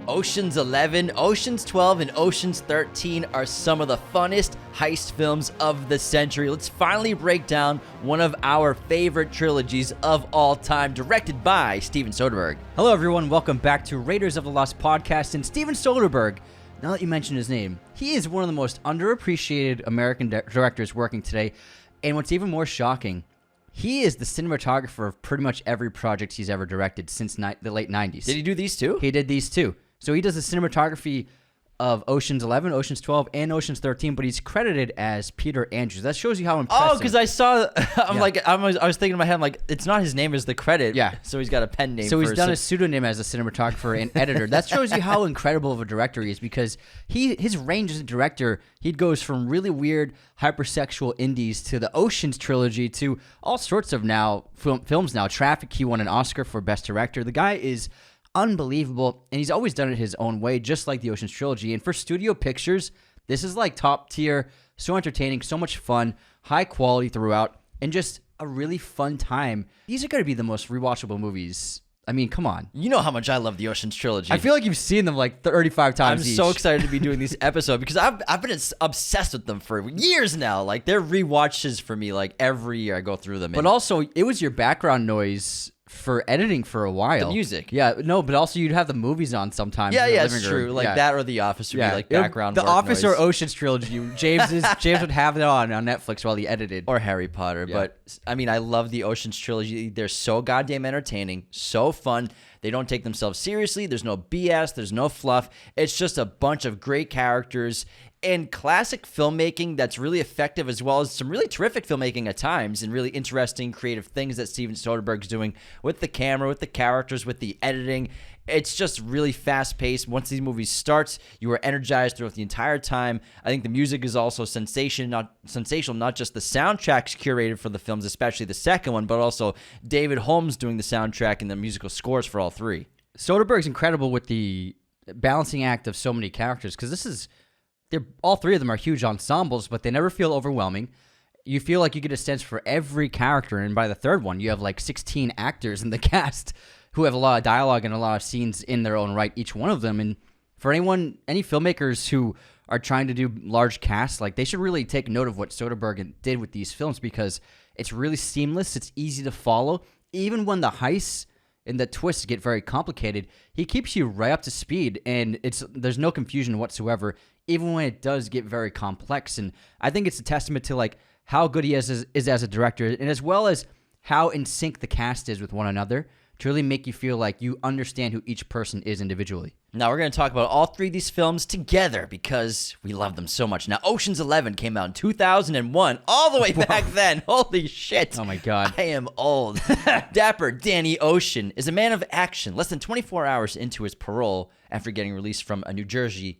Ocean's 11, Ocean's 12, and Ocean's 13 are some of the funnest heist films of the century. Let's finally break down one of our favorite trilogies of all time, directed by Steven Soderbergh. Hello, everyone. Welcome back to Raiders of the Lost podcast. And Steven Soderbergh, now that you mention his name, he is one of the most underappreciated American directors working today. And what's even more shocking, he is the cinematographer of pretty much every project he's ever directed since the late 90s. Did he do these too? He did these too. So he does the cinematography of Ocean's 11, Ocean's 12, and Ocean's 13, but he's credited as Peter Andrews. That shows you how impressive. Oh, because I saw, I was thinking in my head, I'm like, it's not his name as the credit. Yeah. So he's got a pen name. So he's done a pseudonym as a cinematographer and editor. That shows you how incredible of a director he is, because his range as a director, he goes from really weird hypersexual indies to the Ocean's trilogy to all sorts of films now. Traffic, he won an Oscar for Best Director. The guy is unbelievable, and he's always done it his own way, just like the Ocean's trilogy. And for studio pictures, this is like top tier, so entertaining, so much fun, high quality throughout, and just a really fun time. These are going to be the most rewatchable movies. I mean, come on. You know how much I love the Ocean's trilogy. I feel like you've seen them like 35 times I'm each. so excited to be doing these episodes because I've been obsessed with them for years now. Like, they're rewatches for me. Like, every year I go through them. But also, it was your background noise for editing for a while. The music. Yeah, no, but also you'd have the movies on sometimes. Yeah, in the it's living true. room. Like that or The Office would be like background The work Office noise. or Ocean's trilogy. James would have it on Netflix while he edited. Or Harry Potter. Yeah. But, I mean, I love the Ocean's trilogy. They're so goddamn entertaining, so fun. They don't take themselves seriously. There's no BS. There's no fluff. It's just a bunch of great characters and classic filmmaking that's really effective, as well as some really terrific filmmaking at times and really interesting, creative things that Steven Soderbergh's doing with the camera, with the characters, with the editing. It's just really fast-paced. Once these movies start, you are energized throughout the entire time. I think the music is also sensational, not just the soundtracks curated for the films, especially the second one, but also David Holmes doing the soundtrack and the musical scores for all three. Soderbergh's incredible with the balancing act of so many characters, because all three of them are huge ensembles, but they never feel overwhelming. You feel like you get a sense for every character, and by the third one, you have like 16 actors in the cast who have a lot of dialogue and a lot of scenes in their own right, each one of them. And for any filmmakers who are trying to do large casts, like, they should really take note of what Soderbergh did with these films, because it's really seamless. It's easy to follow. Even when the heists and the twists get very complicated, he keeps you right up to speed, and there's no confusion whatsoever, even when it does get very complex. And I think it's a testament to like how good he is as a director, and as well as how in sync the cast is with one another, to really make you feel like you understand who each person is individually. Now, we're going to talk about all three of these films together because we love them so much. Now, Ocean's 11 came out in 2001, all the way back then. Holy shit. Oh, my God. I am old. Dapper Danny Ocean is a man of action. Less than 24 hours into his parole after getting released from a New Jersey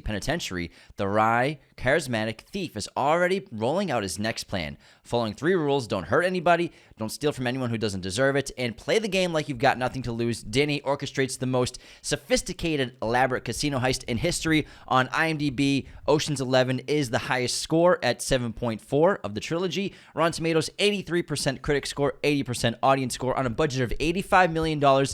penitentiary, the wry, charismatic thief is already rolling out his next plan. Following three rules: don't hurt anybody, don't steal from anyone who doesn't deserve it, and play the game like you've got nothing to lose. Danny orchestrates the most sophisticated, elaborate casino heist in history. On IMDb, Ocean's 11 is the highest score at 7.4 of the trilogy. Rotten Tomatoes, 83% critic score, 80% audience score. On a budget of $85 million,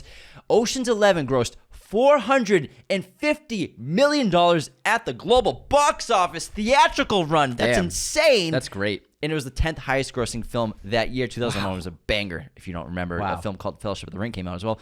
Ocean's 11 grossed $450 million at the global box office theatrical run. That's insane. That's great. And it was the 10th highest grossing film that year. 2001 was a banger, if you don't remember. Wow. A film called Fellowship of the Ring came out as well.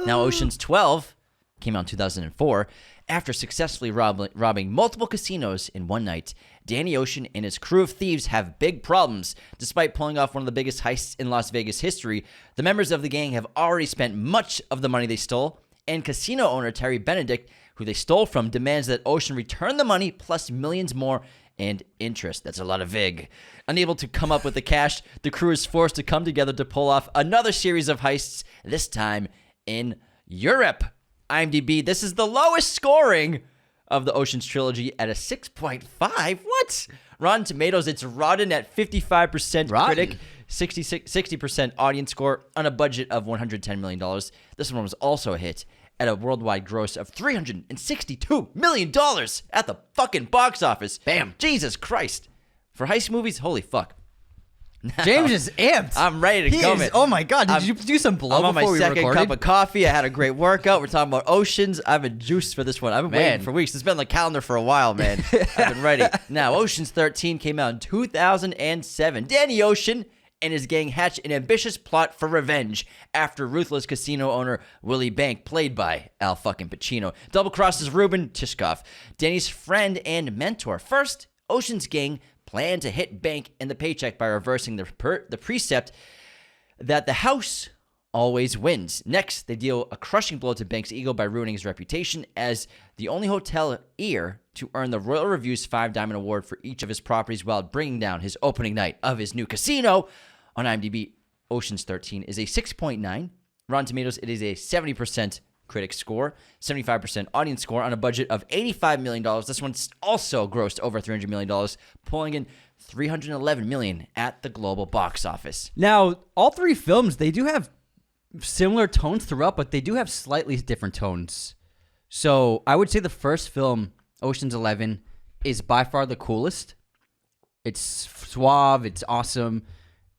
Now, Ocean's 12 came out in 2004. After successfully robbing multiple casinos in one night, Danny Ocean and his crew of thieves have big problems. Despite pulling off one of the biggest heists in Las Vegas history, the members of the gang have already spent much of the money they stole, and casino owner Terry Benedict, who they stole from, demands that Ocean return the money plus millions more and interest. That's a lot of vig. Unable to come up with the cash, the crew is forced to come together to pull off another series of heists, this time in Europe. IMDb, this is the lowest scoring of the Ocean's trilogy at a 6.5. What? Rotten Tomatoes, it's rotten at 55% critic, 60% audience score on a budget of $110 million. This one was also a hit at a worldwide gross of $362 million at the fucking box office. Bam. Jesus Christ. For heist movies, holy fuck. James is amped. I'm ready to He go, is- man. Oh my god! Did you do some blow I'm on my before we second recorded? cup of coffee. I had a great workout. We're talking about oceans. I've been juiced for this one. I've been Man. waiting for weeks. It's been on the calendar for a while, man. I've been ready. Now, Ocean's 13 came out in 2007. Danny Ocean and his gang hatch an ambitious plot for revenge after ruthless casino owner Willie Bank, played by Al fucking Pacino, double crosses Ruben Tishkov, Danny's friend and mentor. First, Ocean's gang planned to hit Bank in the paycheck by reversing the precept that the house always wins. Next, they deal a crushing blow to Bank's ego by ruining his reputation as the only hotelier to earn the Royal Review's 5 Diamond Award for each of his properties while bringing down his opening night of his new casino. On IMDb, Ocean's 13 is a 6.9. Rotten Tomatoes, it is a 70% critic score, 75% audience score on a budget of $85 million. This one's also grossed over $300 million, pulling in $311 million at the global box office. Now, all three films, they do have similar tones throughout, but they do have slightly different tones. So I would say the first film, Ocean's 11, is by far the coolest. It's suave, it's awesome,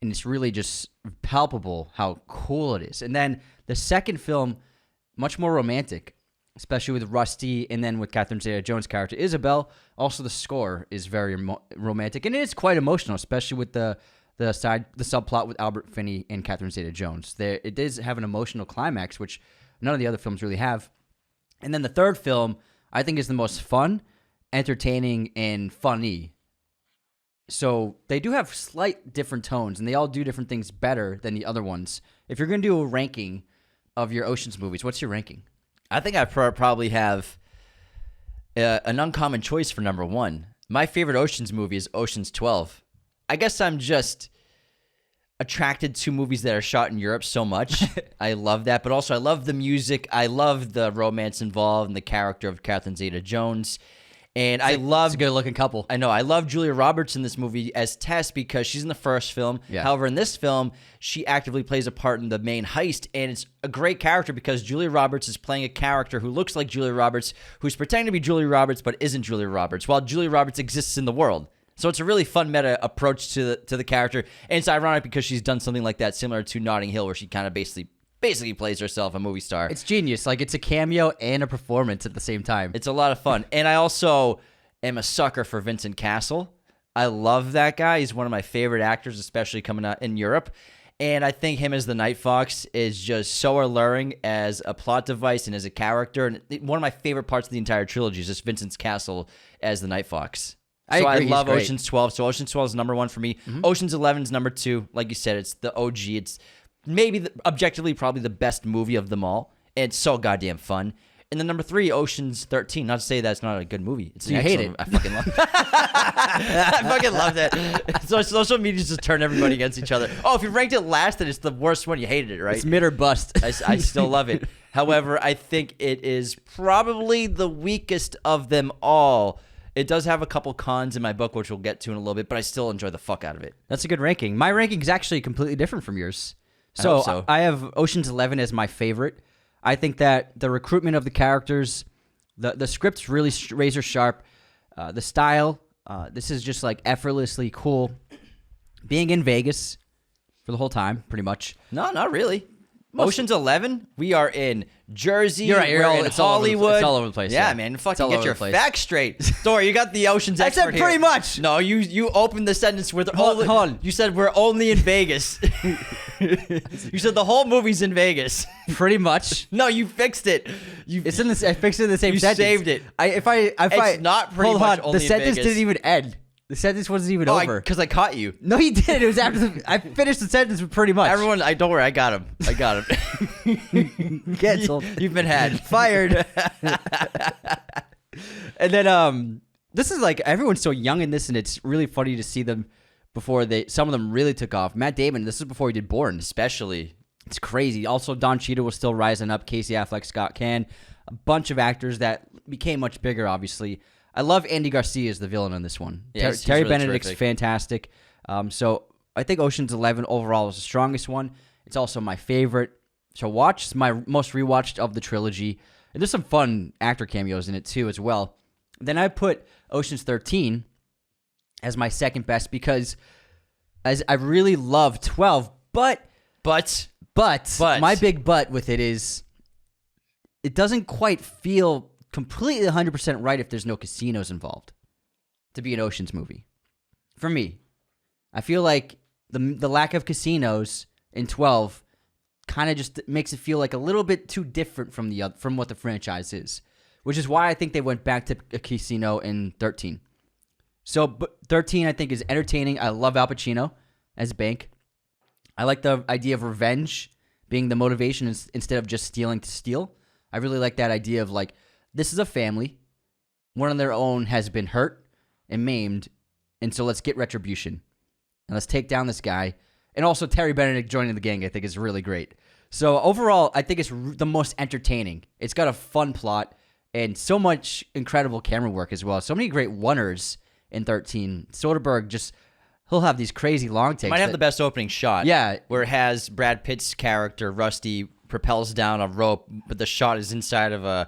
and it's really just palpable how cool it is. And then the second film, much more romantic, especially with Rusty and then with Catherine Zeta-Jones' character Isabel. Also, the score is very romantic, and it is quite emotional, especially with the subplot with Albert Finney and Catherine Zeta-Jones. It does have an emotional climax, which none of the other films really have. And then the third film, I think, is the most fun, entertaining, and funny. So they do have slight different tones, and they all do different things better than the other ones. If you're going to do a ranking of your Ocean's movies, what's your ranking? I think I probably have an uncommon choice for number one. My favorite Ocean's movie is Ocean's 12. I guess I'm just attracted to movies that are shot in Europe so much. I love that, but also I love the music. I love the romance involved and the character of Catherine Zeta-Jones. And I love... It's a good-looking couple. I know. I love Julia Roberts in this movie as Tess because she's in the first film. Yeah. However, in this film, she actively plays a part in the main heist, and it's a great character because Julia Roberts is playing a character who looks like Julia Roberts, who's pretending to be Julia Roberts but isn't Julia Roberts, while Julia Roberts exists in the world. So it's a really fun meta approach to the character, and it's ironic because she's done something like that similar to Notting Hill, where she kind of basically plays herself a movie star. It's genius. Like, it's a cameo and a performance at the same time. It's a lot of fun. And I also am a sucker for Vincent Cassel. I love that guy. He's one of my favorite actors, especially coming out in Europe. And I think him as the Night Fox is just so alluring as a plot device and as a character. And one of my favorite parts of the entire trilogy is just Vincent Cassel as the Night Fox. I So agree, I love he's great. Ocean's 12. So Ocean's 12 is number one for me. Ocean's 11 is number two. Like you said, it's the OG. It's maybe objectively probably the best movie of them all. And it's so goddamn fun. And then number three, Ocean's 13. Not to say that's not a good movie. It's an You hate excellent- I fucking love it. I fucking love that. So social media just turn everybody against each other. Oh, if you ranked it last, then it's the worst one. You hated it, right? It's mid or bust. I still love it. However, I think it is probably the weakest of them all. It does have a couple cons in my book, which we'll get to in a little bit, but I still enjoy the fuck out of it. That's a good ranking. My ranking is actually completely different from yours. I hope So so. I have Ocean's 11 as my favorite. I think that the recruitment of the characters, the script's really razor sharp. The style, this is just like effortlessly cool. Being in Vegas for the whole time, pretty much. No, not really. Ocean's 11, we are in Jersey. You're right, We're in it's all over the- Hollywood. it's all over the place, Yeah, yeah. man. It's Fucking all get over your the place. facts straight. Story, you got the Ocean's I expert said here. pretty much. No, you opened the sentence with Hold on. You said we're only in Vegas. You said the whole movie's in Vegas. Pretty much. No, you fixed it. You It's in the. I fixed it in the same You sentence. saved it. It's not pretty hold much on. only The in sentence Vegas. didn't even end. The sentence wasn't even over. because I caught you. No, he did. It was after the. I finished the sentence with pretty much. Everyone, don't worry, I got him. I got him. Canceled. You've been had. Fired. And then this is like everyone's so young in this, and it's really funny to see them before some of them really took off. Matt Damon, this is before he did Bourne. Especially. It's crazy. Also, Don Cheadle was still rising up. Casey Affleck, Scott Caan, a bunch of actors that became much bigger. Obviously, I love Andy Garcia as the villain on this one. Yeah, he's Terry really Benedict's terrific. fantastic. So I think Ocean's 11 overall is the strongest one. It's also my favorite to watch. It's my most rewatched of the trilogy. And there's some fun actor cameos in it too, as well. Then I put Ocean's 13 as my second best because as I really love 12, but my big but with it is it doesn't quite feel completely 100% right if there's no casinos involved to be an Oceans movie. For me, I feel like the lack of casinos in 12 kind of just makes it feel like a little bit too different from what the franchise is, which is why I think they went back to a casino in 13. So, but 13 I think is entertaining. I love Al Pacino as Bank. I like the idea of revenge being the motivation instead of just stealing to steal. I really like that idea of like, this is a family. One of their own has been hurt and maimed, and so let's get retribution. And let's take down this guy. And also Terry Benedict joining the gang I think is really great. So overall, I think it's the most entertaining. It's got a fun plot and so much incredible camera work as well. So many great one-ers in 13. Soderbergh he'll have these crazy long takes. Might have the best opening shot. Yeah. Where it has Brad Pitt's character, Rusty, propels down a rope, but the shot is inside of a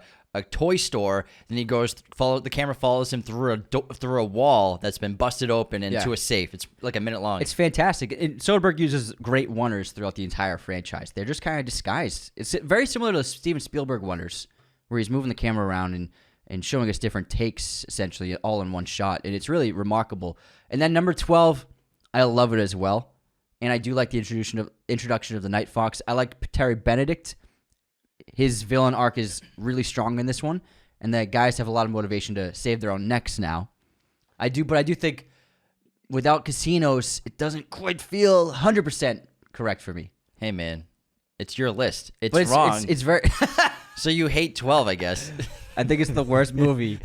toy store. Then he goes, the camera follows him through a wall that's been busted open into a safe. It's like a minute long. It's fantastic. And Soderbergh uses great one-ers throughout the entire franchise. They're just kind of disguised. It's very similar to the Steven Spielberg one-ers, where he's moving the camera around and showing us different takes, essentially, all in one shot. And it's really remarkable. And then number 12, I love it as well. And I do like the introduction of the Night Fox. I like Terry Benedict. His villain arc is really strong in this one. And the guys have a lot of motivation to save their own necks now. But I do think without casinos, it doesn't quite feel 100% correct for me. Hey, man. It's your list. It's wrong. It's very... So you hate 12, I guess. I think it's the worst movie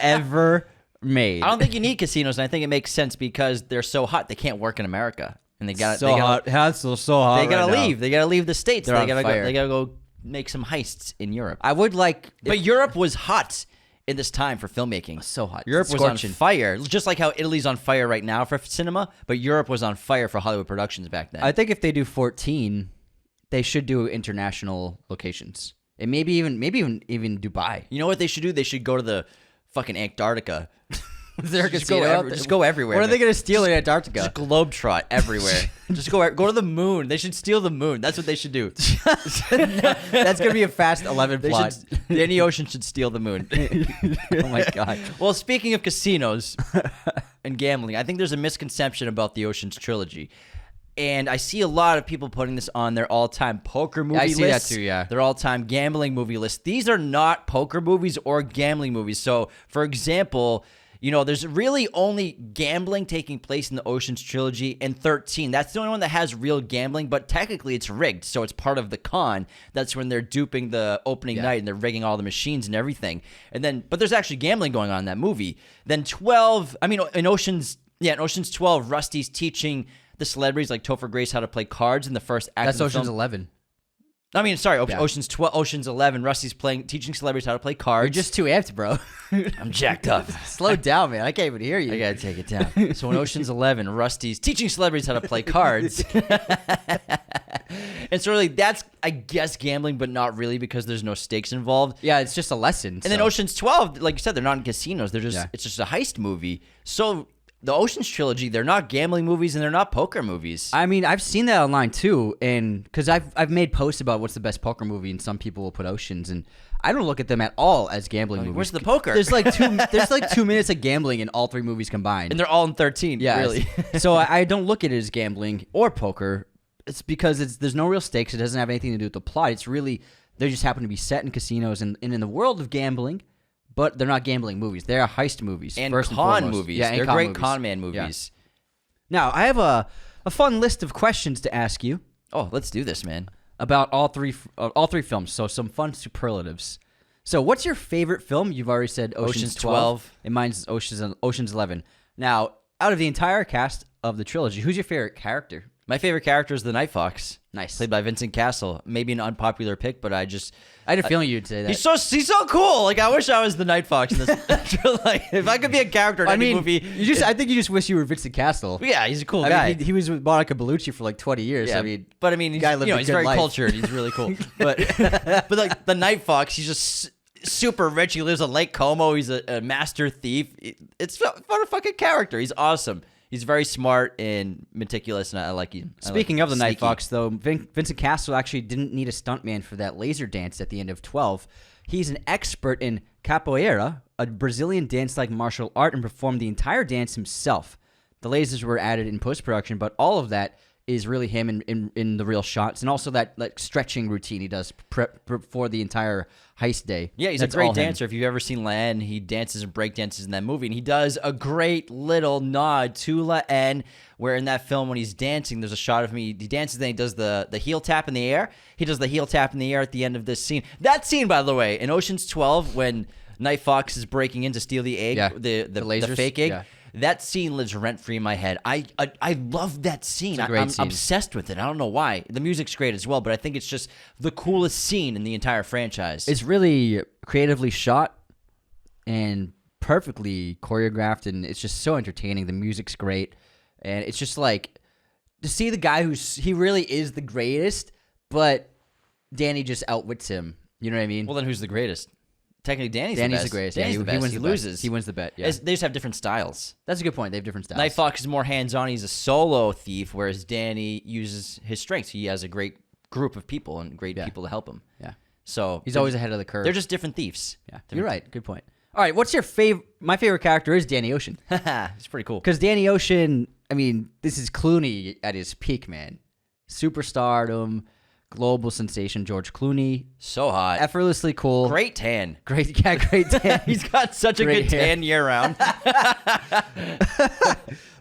ever made. I don't think you need casinos, and I think it makes sense because they're so hot they can't work in America, and they got hot. Hansel so hot. They gotta right leave. Now. They gotta leave the states. They're They on fire. they gotta go make some heists in Europe. I would like, but Europe was hot in this time for filmmaking. So hot. Europe was on fire, just like how Italy's on fire right now for cinema. But Europe was on fire for Hollywood productions back then. I think if they do 14, they should do international locations. And maybe even Dubai. You know what they should do? They should go to the fucking Antarctica. Just go everywhere. What are they going to steal in Antarctica? Just globetrot everywhere. Just go to the moon. They should steal the moon. That's what they should do. That's going to be a Fast 11 plot. Danny Ocean should steal the moon. Oh my God. Well, speaking of casinos and gambling, I think there's a misconception about the Ocean's trilogy. And I see a lot of people putting this on their all-time poker movie lists. I see that too, yeah. Their all-time gambling movie list. These are not poker movies or gambling movies. So, for example, there's really only gambling taking place in the Ocean's trilogy in 13. That's the only one that has real gambling, but technically it's rigged, so it's part of the con. That's when they're duping the opening night and they're rigging all the machines and everything. But there's actually gambling going on in that movie. Then in Ocean's 12, Rusty's teaching the celebrities like Topher Grace how to play cards in the first act. That's of the Ocean's film. 11. Ocean's 12, Ocean's 11. Rusty's teaching celebrities how to play cards. You're just too amped, bro. I'm jacked up. Slow down, man. I can't even hear you. I gotta take it down. So in Ocean's 11, Rusty's teaching celebrities how to play cards. And so really, that's, I guess, gambling, but not really because there's no stakes involved. Yeah, it's just a lesson. And then Ocean's 12, like you said, they're not in casinos. It's just a heist movie. So the Ocean's trilogy, they're not gambling movies and they're not poker movies. I mean, I've seen that online too, and because I've made posts about what's the best poker movie, and some people will put Oceans, and I don't look at them at all as gambling movies. Where's the poker? There's like 2 minutes of gambling in all 3 movies combined, and they're all in 13. Yeah, really. So I don't look at it as gambling or poker. It's because there's no real stakes. It doesn't have anything to do with the plot. It's really they just happen to be set in casinos and in the world of gambling. But they're not gambling movies. They're heist movies. And first con and movies. Yeah, they're con great movies. con man movies. Yeah. Now, I have a fun list of questions to ask you. Oh, let's do this, man. About all three films. So some fun superlatives. So what's your favorite film? You've already said Ocean's 12. And mine's Ocean's 11. Now, out of the entire cast of the trilogy, who's your favorite character? My favorite character is the Night Fox. Nice. Played by Vincent Cassel. Maybe an unpopular pick, but I had a feeling you'd say that. He's so cool. Like, I wish I was the Night Fox in this. Like, if I could be a character in any movie. I think you just wish you were Vincent Cassel. Yeah, he's a cool guy. I mean, he was with Monica Bellucci for like 20 years. Yeah, he's he's very cultured. He's really cool. But like the Night Fox, he's just super rich. He lives on Lake Como. He's a master thief. It's what a fucking character. He's awesome. He's very smart and meticulous, and I like you. Speaking of the Night sneaky. Fox, though, Vincent Castle actually didn't need a stuntman for that laser dance at the end of 12. He's an expert in capoeira, a Brazilian dance-like martial art, and performed the entire dance himself. The lasers were added in post-production, but all of that is really him in the real shots, and also that like stretching routine he does for the entire heist day. Yeah, he's That's a great all him. dancer. If you've ever seen Len, he dances and break dances in that movie, and he does a great little nod to Len, where in that film when he's dancing, there's a shot of him. He dances, then he does the heel tap in the air. He does the heel tap in the air at the end of this scene. That scene, by the way, in Ocean's 12, when Night Fox is breaking in to steal the egg, the lasers, fake egg. yeah. That scene lives rent-free in my head. I love that scene. It's a great I'm scene. obsessed with it. I don't know why. The music's great as well, but I think it's just the coolest scene in the entire franchise. It's really creatively shot and perfectly choreographed, and it's just so entertaining. The music's great, and it's just like to see the guy he really is the greatest, but Danny just outwits him. You know what I mean? Well, then who's the greatest? Technically, Danny's the greatest. Danny's yeah, the best. he wins He the bet. loses. He wins the bet. Yeah, They just have different styles. that's a good point. They have different styles. Night Fox is more hands-on. He's a solo thief, whereas Danny uses his strengths. He has a great group of people and great people to help him. Yeah, So he's always ahead of the curve. They're just different thieves. yeah, you're right. Good point. All right, what's your favorite? My favorite character is Danny Ocean. It's pretty cool. Because Danny Ocean, I mean, this is Clooney at his peak, man. Superstardom, global sensation, George Clooney. So hot. Effortlessly cool. Great tan. Great tan. He's got such a Great good hair. tan year-round.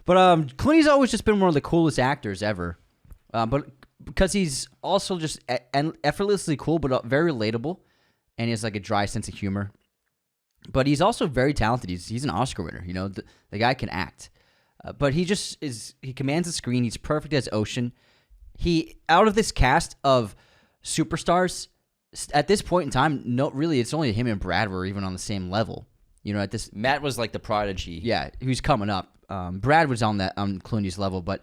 But Clooney's always just been one of the coolest actors ever. But because he's also just effortlessly cool, but very relatable. And he has like a dry sense of humor. But he's also very talented. He's an Oscar winner. You know, the guy can act. But he just he commands the screen. He's perfect as Ocean. Out of this cast of superstars, at this point in time, really, it's only him and Brad were even on the same level. You know, Matt was like the prodigy. Yeah, who's coming up. Brad was on Clooney's level, but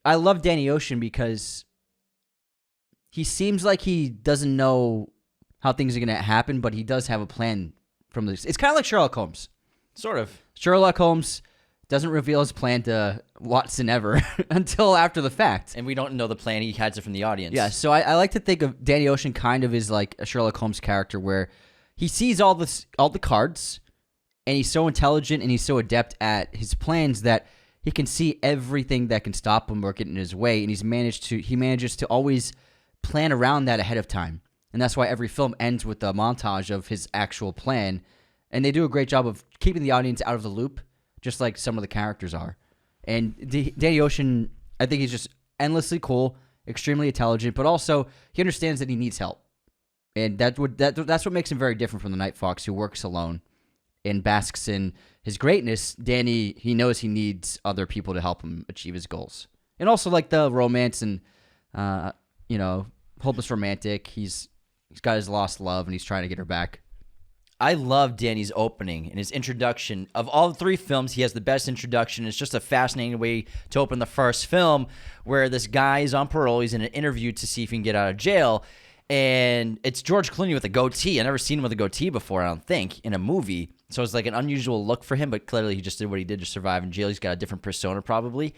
I love Danny Ocean because he seems like he doesn't know how things are going to happen, but he does have a plan from this. It's kind of like Sherlock Holmes. Sort of. Sherlock Holmes doesn't reveal his plan to Watson ever until after the fact. And we don't know the plan. He hides it from the audience. Yeah, so I like to think of Danny Ocean kind of as like a Sherlock Holmes character where he sees all the cards, and he's so intelligent and he's so adept at his plans that he can see everything that can stop him or get in his way, and he manages to always plan around that ahead of time. And that's why every film ends with a montage of his actual plan, and they do a great job of keeping the audience out of the loop, just like some of the characters are. And Danny Ocean, I think he's just endlessly cool, extremely intelligent, but also he understands that he needs help. And that's what makes him very different from the Night Fox, who works alone and basks in his greatness. Danny, he knows he needs other people to help him achieve his goals. And also like the romance and, hopeless romantic. He's got his lost love and he's trying to get her back. I love Danny's opening and his introduction. Of all the three films, he has the best introduction. It's just a fascinating way to open the first film, where this guy is on parole. He's in an interview to see if he can get out of jail. And it's George Clooney with a goatee. I've never seen him with a goatee before, I don't think, in a movie. So it's like an unusual look for him, but clearly he just did what he did to survive in jail. He's got a different persona probably.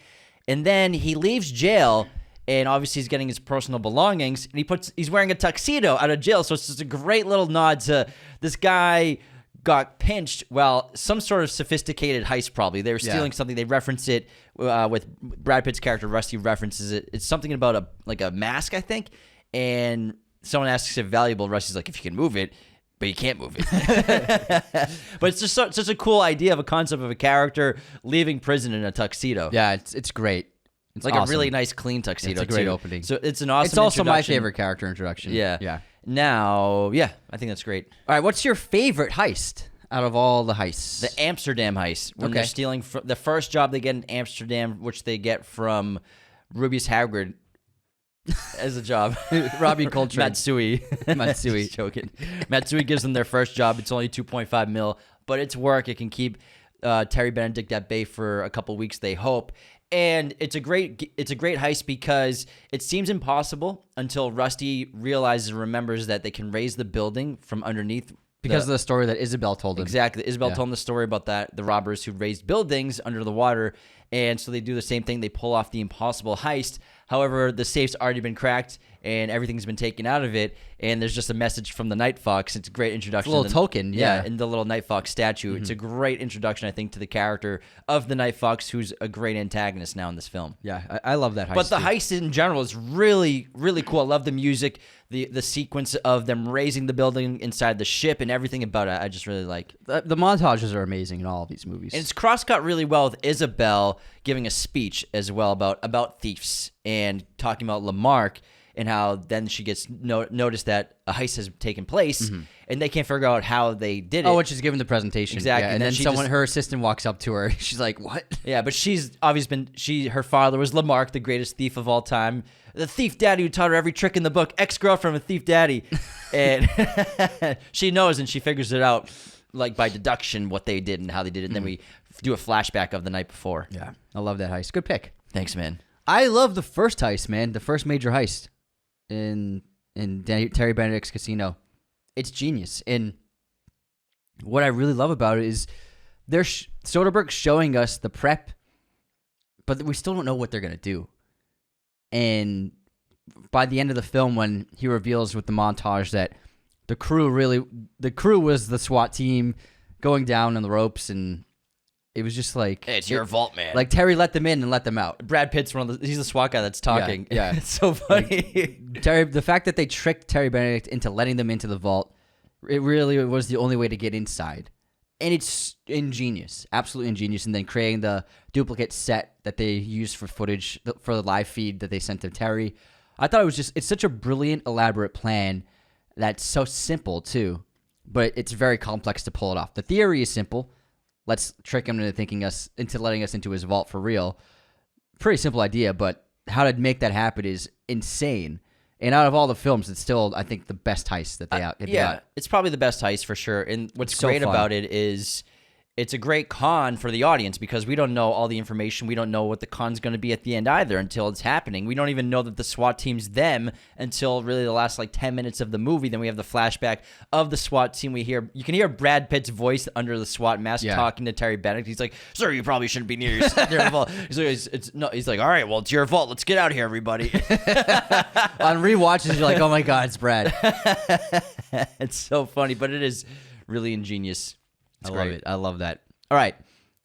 And then he leaves jail, and obviously he's getting his personal belongings, and he's wearing a tuxedo out of jail. So it's just a great little nod to this guy got pinched. Well, some sort of sophisticated heist probably. They were stealing something. They reference it with Brad Pitt's character. Rusty references it. It's something about a mask, I think. And someone asks if valuable. Rusty's like, if you can move it, but you can't move it. But it's just such a cool idea of a concept of a character leaving prison in a tuxedo. Yeah, it's great. It's like awesome. a really nice, clean tuxedo. It's a great too. opening. So it's an awesome. It's also my introduction. favorite character introduction. Yeah. Yeah. Now, I think that's great. All right, what's your favorite heist out of all the heists? The Amsterdam heist, when Okay. they're stealing the first job they get in Amsterdam, which they get from Ruby's Hagrid as a job. Robbie Coltrane. Matsui. Matsui. Just joking. Matsui gives them their first job. It's only $2.5 million, but it's work. It can keep Terry Benedict at bay for a couple weeks, they hope. And it's a great heist because it seems impossible until Rusty realizes and remembers that they can raise the building from underneath Because of the story that Isabel told him. Exactly. Isabel told him the story about the robbers who raised buildings under the water. And so they do the same thing. They pull off the impossible heist. However, the safe's already been cracked and everything's been taken out of it. And there's just a message from the Night Fox. It's a great introduction. It's a little token, yeah. And the little Night Fox statue. It's a great introduction, I think, to the character of the Night Fox, who's a great antagonist now in this film. Yeah, I love that heist. But the heist in general is really, really cool. I love the music, the sequence of them raising the building inside the ship, and everything about it. I just really like. The montages are amazing in all of these movies. And it's cross-cut really well with Isabel giving a speech as well about thieves and talking about Lamarck and how then she gets noticed that a heist has taken place, and they can't figure out how they did it. Oh, which is given the presentation. Exactly. Yeah, and then her assistant walks up to her. She's like, what? Yeah, but she's obviously her father was Lamarck, the greatest thief of all time. The thief daddy who taught her every trick in the book, ex-girlfriend of thief daddy. And she knows and she figures it out like by deduction what they did and how they did it. And then we do a flashback of the night before. Yeah, I love that heist. Good pick. Thanks, man. I love the first heist, man. The first major heist in Terry Benedict's casino. It's genius. And what I really love about it is Soderbergh showing us the prep, but we still don't know what they're going to do. And by the end of the film, when he reveals with the montage that the crew was the SWAT team going down on the ropes, and it was just like, hey, it's your vault, man. Like Terry let them in and let them out. Brad Pitt's he's the SWAT guy that's talking. Yeah. It's so funny. Like, the fact that they tricked Terry Benedict into letting them into the vault, it really was the only way to get inside. And it's ingenious, absolutely ingenious. And then creating the duplicate set that they used for footage for the live feed that they sent to Terry. I thought it's such a brilliant, elaborate plan that's so simple too, but it's very complex to pull it off. The theory is simple. Let's trick him into letting us into his vault for real. Pretty simple idea, but how to make that happen is insane. And out of all the films, it's still, I think, the best heist that they got. Yeah, it's probably the best heist for sure. And what's so great fun. about it is it's a great con for the audience because we don't know all the information. We don't know what the con's going to be at the end either until it's happening. We don't even know that the SWAT team's them until really the last 10 minutes of the movie. Then we have the flashback of the SWAT team. You can hear Brad Pitt's voice under the SWAT mask talking to Terry Benedict. He's like, "Sir, you probably shouldn't be near your vault." He's like, "All right, well, it's your vault. Let's get out of here, everybody." On rewatches, you're like, "Oh my God, it's Brad." It's so funny, but it is really ingenious. I love it. I love that. All right.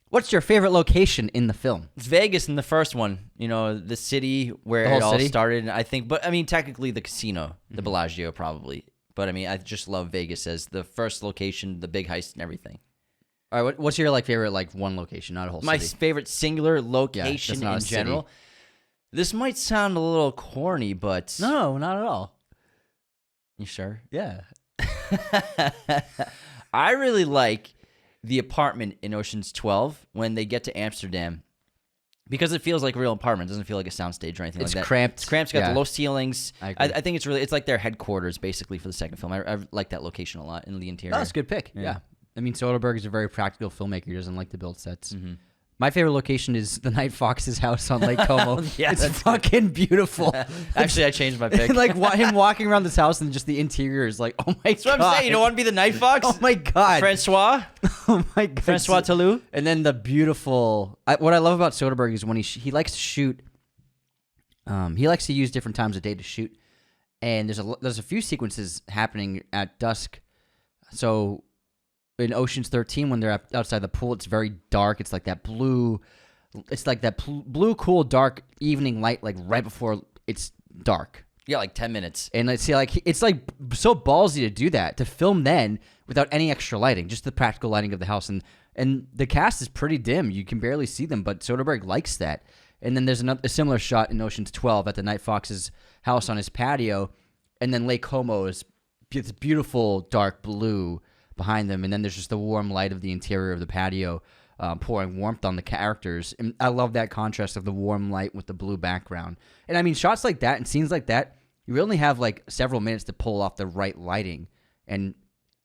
What's your favorite location in the film? It's Vegas in the first one. You know, the city where it all started, I think. But, I mean, technically the casino, the Bellagio probably. But, I mean, I just love Vegas as the first location, the big heist and everything. All right. What's your favorite one location, not a whole city? My favorite singular location in general. This might sound a little corny, but... No, not at all. You sure? Yeah. I really like the apartment in Ocean's 12 when they get to Amsterdam because it feels like a real apartment. It doesn't feel like a soundstage or anything like that. It's cramped. It's cramped. It's got the low ceilings. I think it's like their headquarters basically for the second film. I like that location a lot in the interior. That's a good pick. Yeah. I mean, Soderbergh is a very practical filmmaker. He doesn't like to build sets. Mm-hmm. My favorite location is the Night Fox's house on Lake Como. Yeah, it's fucking beautiful. Actually, I changed my pick. Him walking around this house and just the interior is like, oh my God. That's what I'm saying. You don't want to be the Night Fox? Oh my God. Francois? Oh my God. Francois Toulouse? And then the beautiful... what I love about Soderbergh is when he likes to shoot... he likes to use different times of day to shoot. And there's a few sequences happening at dusk. So... in Ocean's 13, when they're outside the pool, it's very dark. It's like that blue, blue, cool, dark evening light, right before it's dark. Yeah, 10 minutes. And it's so ballsy to do that, to film then without any extra lighting, just the practical lighting of the house. And the cast is pretty dim. You can barely see them, but Soderbergh likes that. And then there's a similar shot in Ocean's 12 at the Night Fox's house on his patio, and then Lake Como is this beautiful dark blue behind them, and then there's just the warm light of the interior of the patio pouring warmth on the characters. And I love that contrast of the warm light with the blue background. And I mean, shots like that and scenes like that, you only have several minutes to pull off the right lighting, and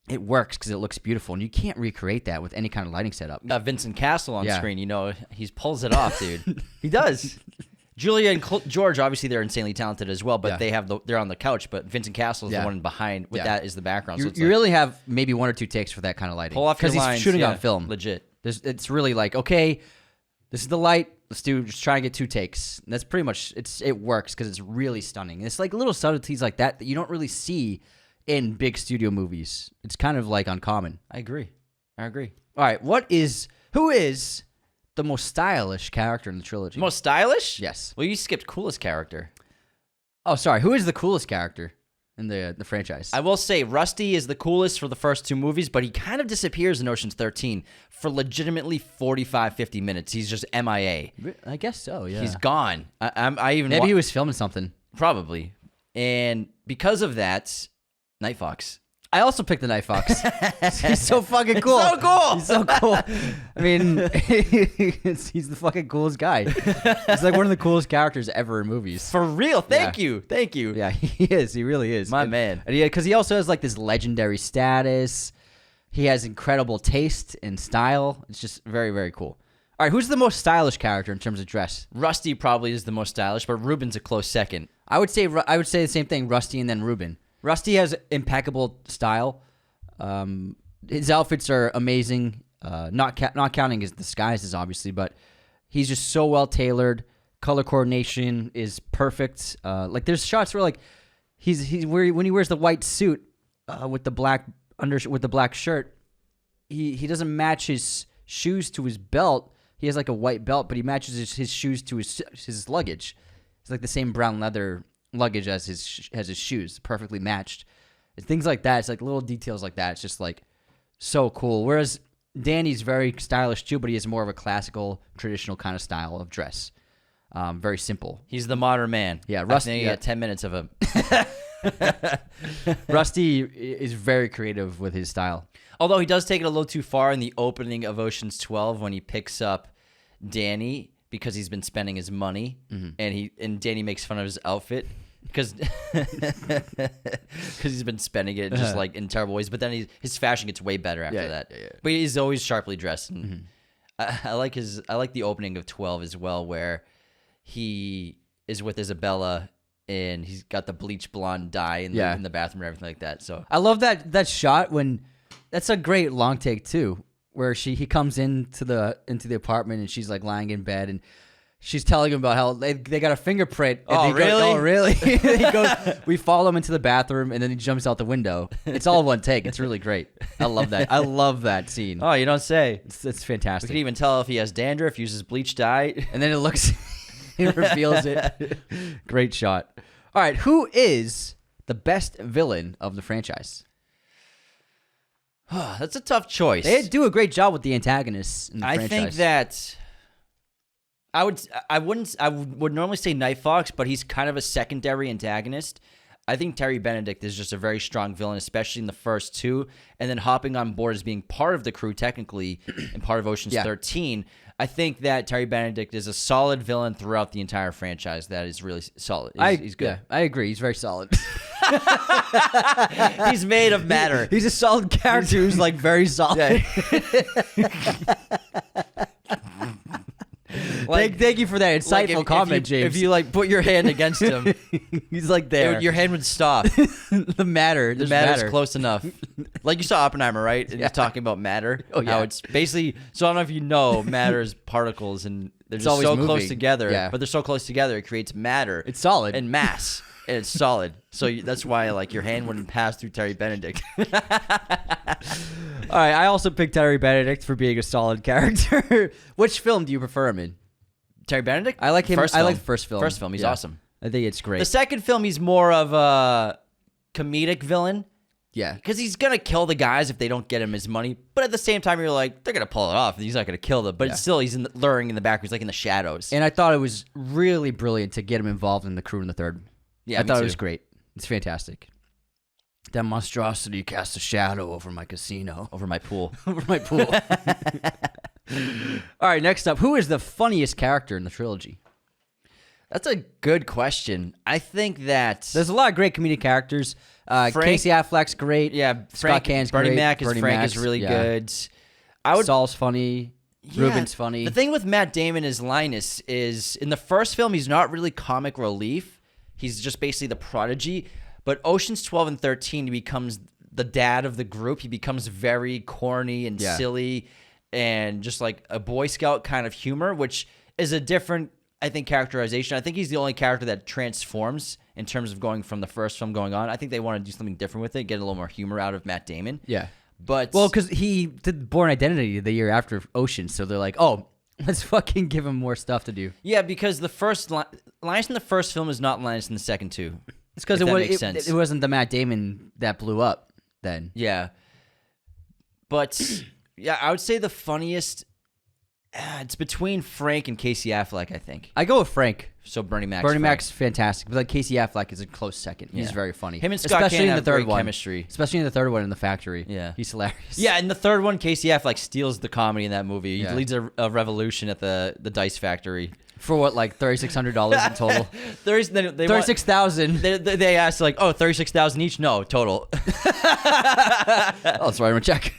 it works because it looks beautiful. And you can't recreate that with any kind of lighting setup. Vincent Castle on screen, he pulls it off, dude. He does. Julia and George, obviously, they're insanely talented as well, but Yeah. they're on the couch. But Vincent Castle is the one behind. With that is the background. So it's You really have maybe 1 or 2 takes for that kind of lighting. pull off your because lines. he's shooting yeah, on film. legit. It's really like, okay, this is the light. Let's just try and get 2 takes. And that's pretty much it works because it's really stunning. And it's like little subtleties like that you don't really see in big studio movies. It's kind of like uncommon. I agree. All right, who is the most stylish character in the trilogy? Most stylish? Yes. Well, you skipped coolest character. Oh, sorry. Who is the coolest character in the franchise? I will say Rusty is the coolest for the first 2 movies, but he kind of disappears in Ocean's 13 for legitimately 45, 50 minutes. He's just MIA. I guess so, yeah. He's gone. I even Maybe he was filming something. probably. And because of that, Night Fox. I also picked the Night Fox. He's so fucking cool. so cool. He's so cool. I mean, he's the fucking coolest guy. He's like one of the coolest characters ever in movies. For real. Thank Yeah. you. Thank you. Yeah, he is. He really is. My man. And because he also has like this legendary status. He has incredible taste and style. It's just very, very cool. All right, who's the most stylish character in terms of dress? Rusty probably is the most stylish, but Ruben's a close second. I would say the same thing. Rusty and then Ruben. Rusty has impeccable style. His outfits are amazing. Not counting his disguises, obviously, but he's just so well tailored. Color coordination is perfect. Like there's shots where like when he wears the white suit with the black with the black shirt, he doesn't match his shoes to his belt. He has like a white belt, but he matches his shoes to his luggage. It's like the same brown leather luggage as his shoes, perfectly matched. It's things like that. It's like little details like that. It's just like so cool. Whereas Danny's very stylish too, but he has more of a classical, traditional kind of style of dress. Very simple. He's the modern man. Yeah, Rusty. Rusty. You got 10 minutes of him. Rusty is very creative with his style. Although he does take it a little too far in the opening of Ocean's 12 when he picks up Danny because he's been spending his money, and Danny makes fun of his outfit because he's been spending it just like in terrible ways. But then his fashion gets way better after that. Yeah. But he's always sharply dressed. And I like the opening of 12 as well, where he is with Isabella and he's got the bleach blonde dye in the bathroom and everything like that. So I love that shot when that's a great long take too, where he comes into the apartment and she's like lying in bed and she's telling him about how they got a fingerprint. And Oh, really? Oh, really? He goes, we follow him into the bathroom and then he jumps out the window. It's all one take. It's really great. I love that. I love that scene. oh, you don't say. It's We fantastic. can even tell if he has dandruff, uses bleach dye. And then it looks, it reveals it. Great shot. All right, who is the best villain of the franchise? That's a tough choice. They do a great job with the antagonists in the I franchise. think that I would normally say Night Fox, but he's kind of a secondary antagonist. I think Terry Benedict is just a very strong villain, especially in the first 2, and then hopping on board as being part of the crew technically and part of Ocean's 13. I think that Terry Benedict is a solid villain throughout the entire franchise. That is really solid. He's good. Yeah, I agree. He's very solid. He's made of matter. He's a solid character who's like very solid. Thank you for that insightful comment, James. If you like put your hand against him, He's like there. your hand would stop. the matter. The matter's close enough. Like you saw Oppenheimer, right? And he's talking about matter. Oh, yeah. How it's basically, so I don't know if you know, matter is particles and they're just always so moving. close together. Yeah. But they're so close together, it creates matter. It's solid. And mass. And it's solid. So that's why like your hand wouldn't pass through Terry Benedict. All right, I also picked Terry Benedict for being a solid character. Which film do you prefer him in? Terry Benedict? I like him. First I film. like the first film. First film, he's Yeah. awesome. I think it's great. The second film, he's more of a comedic villain. Yeah. Because he's going to kill the guys if they don't get him his money. But at the same time, you're like, they're going to pull it off. He's not going to kill them. But it's still, he's luring in the back. He's like in the shadows. And I thought it was really brilliant to get him involved in the crew in the third. Yeah, I me thought too. it was great. It's fantastic. That monstrosity casts a shadow over my casino. Over my pool. Over my pool. All right, next up. Who is the funniest character in the trilogy? That's a good question. I think that... There's a lot of great comedic characters. Casey Affleck's great. Yeah, Scott Caan's Bernie great. Mac Bernie Frank Mac's, is really yeah. good. Saul's funny. Ruben's funny. The thing with Matt Damon as Linus is in the first film, he's not really comic relief. He's just basically the prodigy. But Oceans 12 and 13, he becomes the dad of the group. He becomes very corny and silly and just like a Boy Scout kind of humor, which is a different, I think, characterization. I think he's the only character that transforms in terms of going from the first film going on. I think they want to do something different with it, get a little more humor out of Matt Damon. Yeah. But Well, because he did Born Identity the year after Ocean, so they're like, oh, let's fucking give him more stuff to do. yeah, because the first Linus in the first film is not Linus in the second two. It's because it wasn't the Matt Damon that blew up then. Yeah. But yeah, I would say the funniest it's between Frank and Casey Affleck, I think. I go with Frank. So Bernie Mac's Bernie Frank. Mac's fantastic, but like Casey Affleck is a close second. He's very funny. Him and Scott especially Caan in the have third great one. chemistry. Especially in the third one in the factory. Yeah. He's hilarious. Yeah, in the third one, Casey Affleck steals the comedy in that movie. He Yeah. leads a revolution at the dice factory. For what, like $3,600 in total? They 36,000. They asked like, oh, 36,000 each? No, total. I'll just write him a check.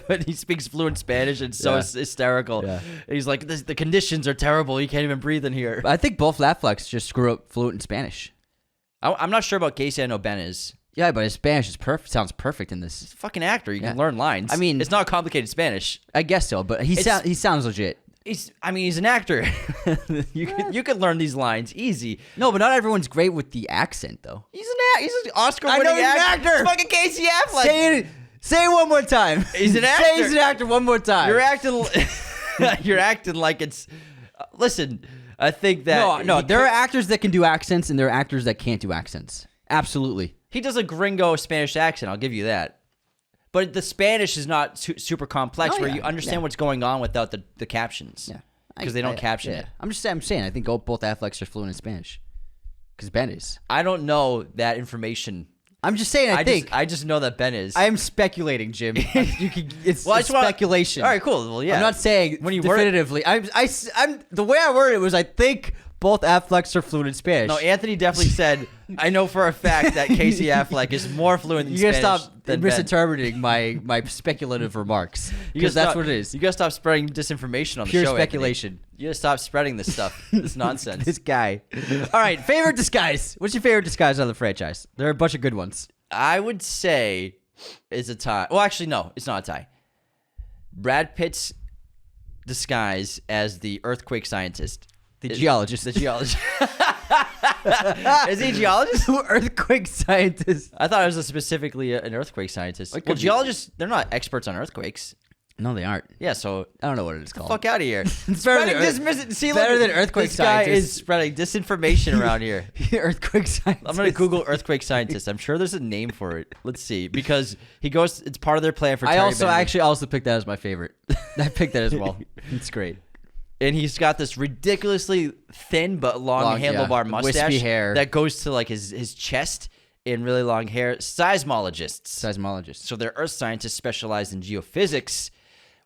But he speaks fluent Spanish and so hysterical. Yeah. He's like, the conditions are terrible. You can't even breathe in here. I think both Afflecks just grew up fluent in Spanish. I'm not sure about Casey. I know Ben is. Yeah, but his Spanish is sounds perfect in this. He's a fucking actor. You can Yeah. learn lines. I mean- it's not complicated Spanish. I guess so, but he sounds legit. He's an actor. you could learn these lines easy. No, but not everyone's great with the accent, though. He's an Oscar I winning know he's an actor. actor. It's fucking Casey Affleck. Say it one more time. He's an actor. Say he's an actor one more time. You're acting. You're acting like it's. Listen, I think that No, there are actors that can do accents, and there are actors that can't do accents. Absolutely. he does a gringo Spanish accent. I'll give you that. But the Spanish is not super complex, where you understand what's going on without the captions. Yeah, because they don't caption it. I'm saying. I think both Afflecks are fluent in Spanish. Because Ben is. I don't know that information. I'm just saying. I just know that Ben is. I am speculating, Jim. It's Well, I just wanna- speculation. All right, cool. Well, yeah. I'm not saying When you word it- definitively. I'm the way I worded it was I think both Afflecks are fluent in Spanish. No, Anthony definitely said, I know for a fact that Casey Affleck is more fluent in you gotta Spanish stop than Ben. misinterpreting my speculative remarks You because gotta that's stop- what it is. You gotta stop spreading disinformation on Pure the show. speculation. Anthony. You gotta stop spreading this stuff. This nonsense. This guy. All right, favorite disguise. What's your favorite disguise out of the franchise? There are a bunch of good ones. I would say is a tie. Well, actually, no, it's not a tie. Brad Pitt's disguise as the earthquake scientist. The geologist. The geologist. Is he a geologist? Earthquake scientist. I thought it was specifically an earthquake scientist. It could Well, be. geologists, they're not experts on earthquakes. No, they aren't. Yeah, so I don't know what it is called. fuck out of here. It's better than better than earthquake This guy scientist. is spreading disinformation around here. Earthquake scientist. I'm gonna Google earthquake scientist. I'm sure there's a name for it. Let's see, because he goes. It's part of their plan for. I Terry also Benedict. actually also picked that as my favorite. I picked that as well. It's great. And he's got this ridiculously thin but long handlebar mustache wispy hair. that goes to like his chest and really long hair. Seismologists. Seismologist. So they're earth scientists specialized in geophysics,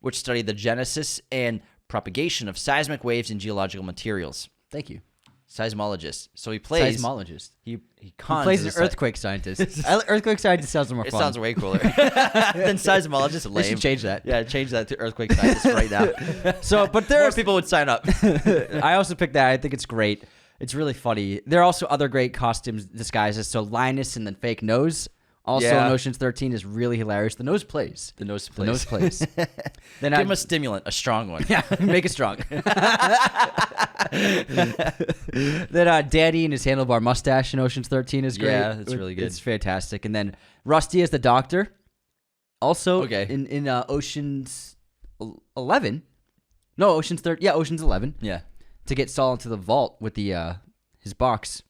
which study the genesis and propagation of seismic waves in geological materials. Thank you. Seismologist. So he plays. Seismologist. He He cons plays an as a earthquake scientist. Earthquake scientist sounds more It fun. sounds way cooler than seismologist. They Lame. should change that. Yeah, change that to earthquake scientist right now. So, but More there's people would sign up. I also picked that. I think it's great. It's really funny. There are also other great costumes disguises. So Linus and the fake nose. Also Yeah. in Ocean's 13 is really hilarious. The nose plays. The nose The plays. nose plays. Then Give him a stimulant, a strong one. yeah, make it strong. Then Daddy and his handlebar mustache in Ocean's 13 is great. Yeah, that's really good. It's fantastic. And then Rusty as the doctor. Also Okay. in Ocean's 11. No, Ocean's 13. Yeah, Ocean's 11. Yeah. To get Saul into the vault with the his box.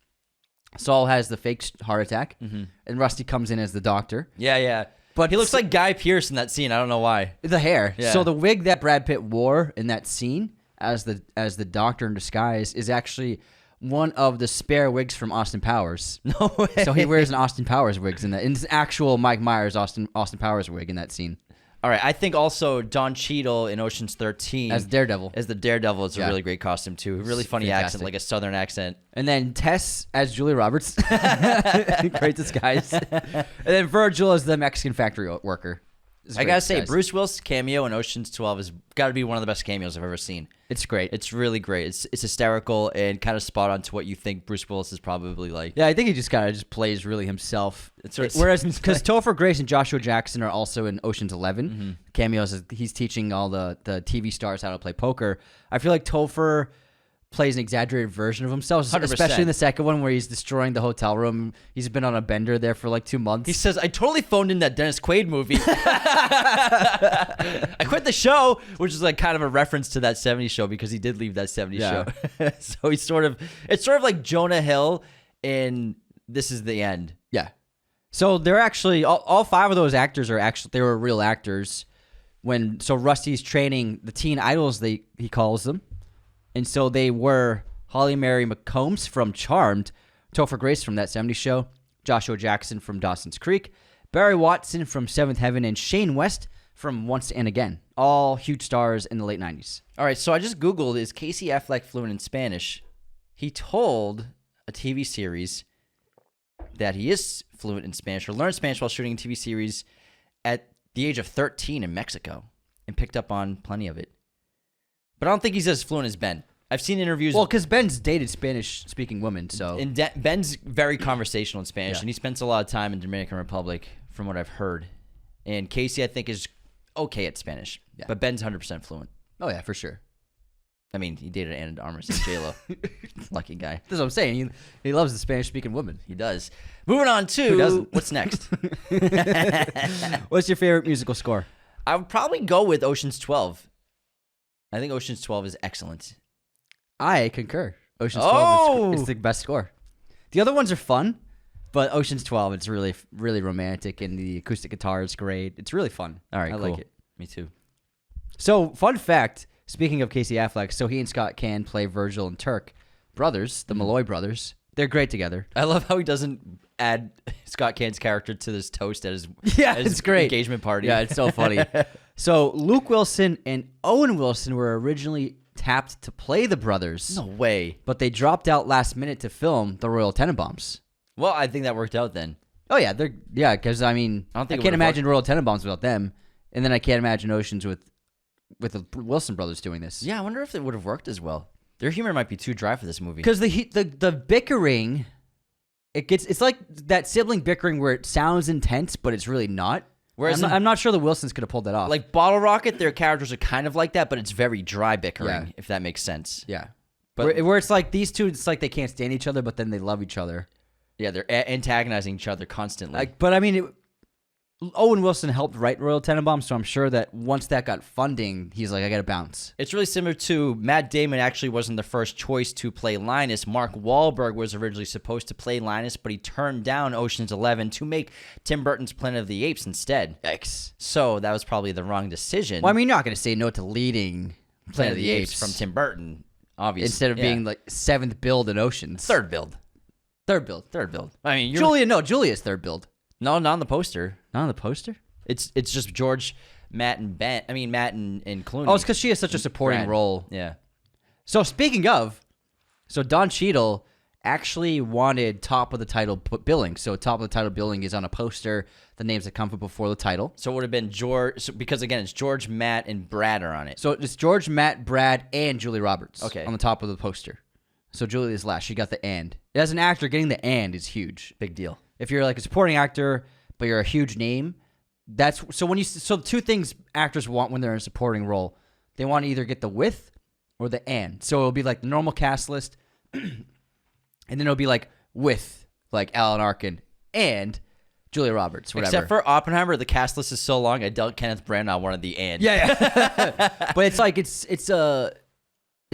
Saul has the fake heart attack, and Rusty comes in as the doctor. Yeah, yeah. But He looks like Guy Pearce in that scene. I don't know why. the hair. Yeah. So the wig that Brad Pitt wore in that scene as the doctor in disguise is actually one of the spare wigs from Austin Powers. No way. So he wears an Austin Powers wig in that. In actual Mike Myers Austin Powers wig in that scene All right. I think also Don Cheadle in Ocean's 13 as Daredevil. as the Daredevil is a Yeah. really great costume too. Really funny fantastic. accent, like a southern accent. And then Tess as Julia Roberts. Great disguise. And then Virgil as the Mexican factory worker. I gotta say, Bruce Willis cameo in Ocean's 12 has got to be one of the best cameos I've ever seen. It's great. It's really great. It's hysterical and kind of spot on to what you think Bruce Willis is probably like. Yeah, I think he just kind of just plays really himself. Whereas, because Topher Grace and Joshua Jackson are also in Ocean's 11 cameos, he's teaching all the TV stars how to play poker. I feel like Topher plays an exaggerated version of himself, 100%. especially in the second one where he's destroying the hotel room. He's been on a bender there for like 2 months. He says, I totally phoned in that Dennis Quaid movie. I quit the show, which is like kind of a reference to that 70s show because he did leave that 70s show. So it's sort of like Jonah Hill in This Is the End. Yeah. So they're actually, all 5 of those actors they were real actors. So Rusty's training the teen idols, he calls them. And so they were Holly Mary McCombs from Charmed, Topher Grace from That 70s Show, Joshua Jackson from Dawson's Creek, Barry Watson from Seventh Heaven, and Shane West from Once and Again. All huge stars in the late 90s. All right, so I just Googled, is Casey Affleck fluent in Spanish? He told a TV series that he is fluent in Spanish or learned Spanish while shooting a TV series at the age of 13 in Mexico and picked up on plenty of it. But I don't think he's as fluent as Ben. I've seen interviews. Well, because Ben's dated Spanish-speaking women, so. And Ben's very conversational in Spanish, and he spends a lot of time in Dominican Republic, from what I've heard. And Casey, I think, is okay at Spanish, but Ben's 100% fluent. Oh, yeah, for sure. I mean, he dated Anna de Armas and J-Lo. Lucky guy. That's what I'm saying. He loves the Spanish-speaking women. He does. Moving on to what's next. What's your favorite musical score? I would probably go with Ocean's 12. I think Ocean's 12 is excellent. I concur. Ocean's 12 is the best score. The other ones are fun, but Ocean's 12, it's really, really romantic, and the acoustic guitar is great. It's really fun. All right, I cool. like it. Me too. So, fun fact, speaking of Casey Affleck, so he and Scott Caan play Virgil and Turk, brothers, the Malloy brothers. They're great together. I love how he doesn't add Scott Caan's character to this toast at his, it's great. engagement party. Yeah, it's so funny. So Luke Wilson and Owen Wilson were originally tapped to play the brothers. No way. But they dropped out last minute to film the Royal Tenenbaums. Well, I think that worked out then. Oh yeah, because I mean, I can't imagine Royal Tenenbaums without them, and then I can't imagine Oceans with the Wilson brothers doing this. Yeah, I wonder if it would have worked as well. Their humor might be too dry for this movie. Because the bickering, it's like that sibling bickering where it sounds intense, but it's really not. Whereas I'm not sure the Wilsons could have pulled that off. Like Bottle Rocket, their characters are kind of like that, but it's very dry bickering, if that makes sense. Yeah. But where it's like these two, it's like they can't stand each other, but then they love each other. Yeah, they're antagonizing each other constantly. But I mean, Owen Wilson helped write Royal Tenenbaums, so I'm sure that once that got funding, he's like, I gotta bounce. It's really similar to Matt Damon actually wasn't the first choice to play Linus. Mark Wahlberg was originally supposed to play Linus, but he turned down Ocean's 11 to make Tim Burton's Planet of the Apes instead. Yikes. So that was probably the wrong decision. Well, I mean, you're not gonna say no to leading Planet of the Apes from Tim Burton, obviously. Instead of being like 7th build in Oceans. Third build. I mean, Julia's third build. No, not on the poster. Not on the poster? It's just George, Matt, and Ben. I mean, Matt and Clooney. Oh, it's because she has such a supporting role. Yeah. So speaking of, Don Cheadle actually wanted top of the title billing. So top of the title billing is on a poster, the names that come before the title. So it would have been George, because again, it's George, Matt, and Brad are on it. So it's George, Matt, Brad, and Julie Roberts. Okay. On the top of the poster. So Julie is last. She got the and. As an actor, getting the and is huge. Big deal. If you're like a supporting actor, but you're a huge name, so two things actors want when they're in a supporting role. They want to either get the with or the and. So it'll be like the normal cast list, and then it'll be like with like Alan Arkin and Julia Roberts, whatever. Except for Oppenheimer, the cast list is so long. I doubt Kenneth Branagh wanted the and. Yeah. But it's like it's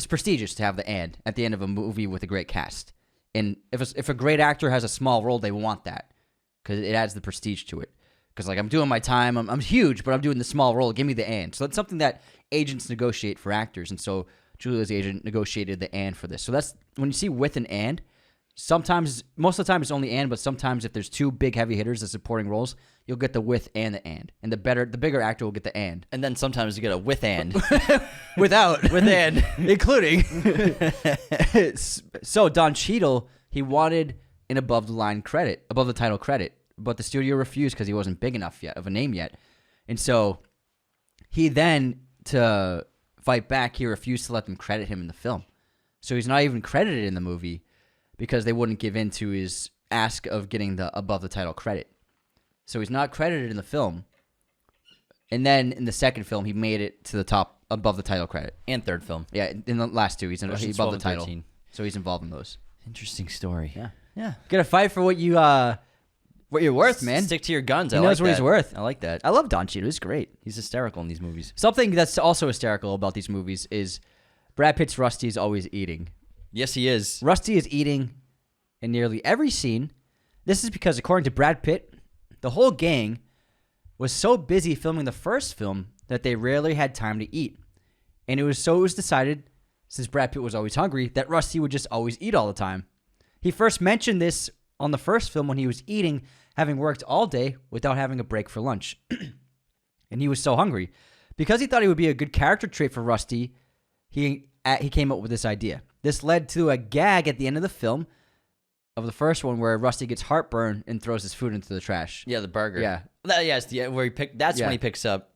prestigious to have the and at the end of a movie with a great cast. And if a great actor has a small role, they want that because it adds the prestige to it. Because like I'm doing my time, I'm huge, but I'm doing the small role. Give me the and. So that's something that agents negotiate for actors. And so Julia's agent negotiated the and for this. So that's when you see with an and. Sometimes, most of the time, it's only and, but sometimes if there's two big heavy hitters as supporting roles, you'll get the with and the and. And the bigger actor will get the and. And then sometimes you get a with and. Without. With and. Including. So Don Cheadle, he wanted an above the title credit, but the studio refused because he wasn't big enough yet, of a name yet. And so he then, to fight back, he refused to let them credit him in the film. So he's not even credited in the movie because they wouldn't give in to his ask of getting the above the title credit. So he's not credited in the film. And then in the second film, he made it to the top above the title credit. And third film. Yeah, in the last two, he's above the 12 and title. 13. So he's involved in those. Interesting story. Yeah. Yeah. Gotta fight for what you're worth, man. Stick to your guns. He I knows like what he's that. worth. I like that. I love Don Cheadle. He's great. He's hysterical in these movies. Something that's also hysterical about these movies is Brad Pitt's Rusty is always eating. Yes, he is. Rusty is eating in nearly every scene. This is because, according to Brad Pitt, the whole gang was so busy filming the first film that they rarely had time to eat. And it was decided, since Brad Pitt was always hungry, that Rusty would just always eat all the time. He first mentioned this on the first film when he was eating, having worked all day without having a break for lunch. And he was so hungry. Because he thought it would be a good character trait for Rusty, he came up with this idea. This led to a gag at the end of the film, of the first one, where Rusty gets heartburn and throws his food into the trash. Yeah, the burger. Yeah. Yes, where he picked. That's when he picks up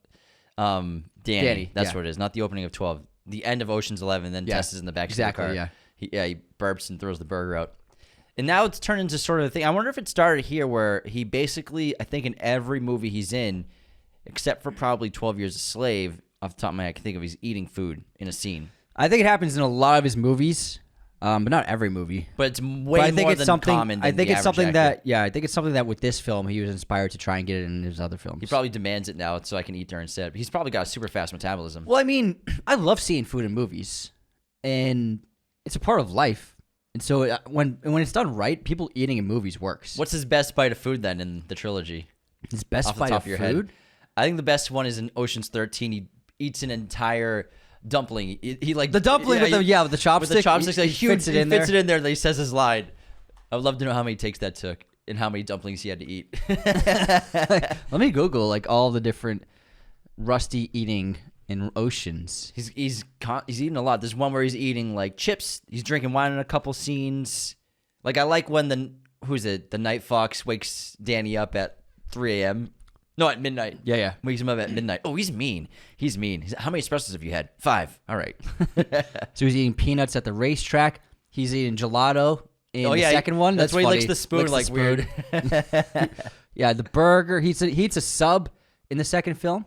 Danny. That's yeah. what it is. Not the opening of 12. The end of Ocean's 11. Then Tess is in the back of the car. Yeah. He burps and throws the burger out. And now it's turned into sort of a thing. I wonder if it started here where he basically, I think in every movie he's in, except for probably 12 Years a Slave, off the top of my head, I can think of he's eating food in a scene. I think it happens in a lot of his movies, but not every movie. But it's way more than common than I think the it's something average actor. I think it's something that with this film, he was inspired to try and get it in his other films. He probably demands it now so I can eat there instead. He's probably got a super fast metabolism. Well, I mean, I love seeing food in movies, and it's a part of life. And so when it's done right, people eating in movies works. What's his best bite of food then in the trilogy? His best Off the bite top of of your food? head. I think the best one is in Ocean's 13. He eats an entire dumpling. He like The dumpling with the chopstick. with the chopsticks. He Like, fits it in there. Fits it in there. He says his line. I would love to know how many takes that took and how many dumplings he had to eat. Let me Google like all the different Rusty eating in Oceans. He's eating a lot. There's one where he's eating like chips. He's drinking wine in a couple scenes. Like I like when the Night Fox wakes Danny up at 3 a.m. No, at midnight. Yeah. Wakes him up at midnight. Oh, he's mean. He's mean. How many espressos have you had? 5. All right. So he's eating peanuts at the racetrack. He's eating gelato in the yeah, secking one. That's why he funny. licks the spoon Licks like the weird. Yeah, the burger. He eats a sub in the second film.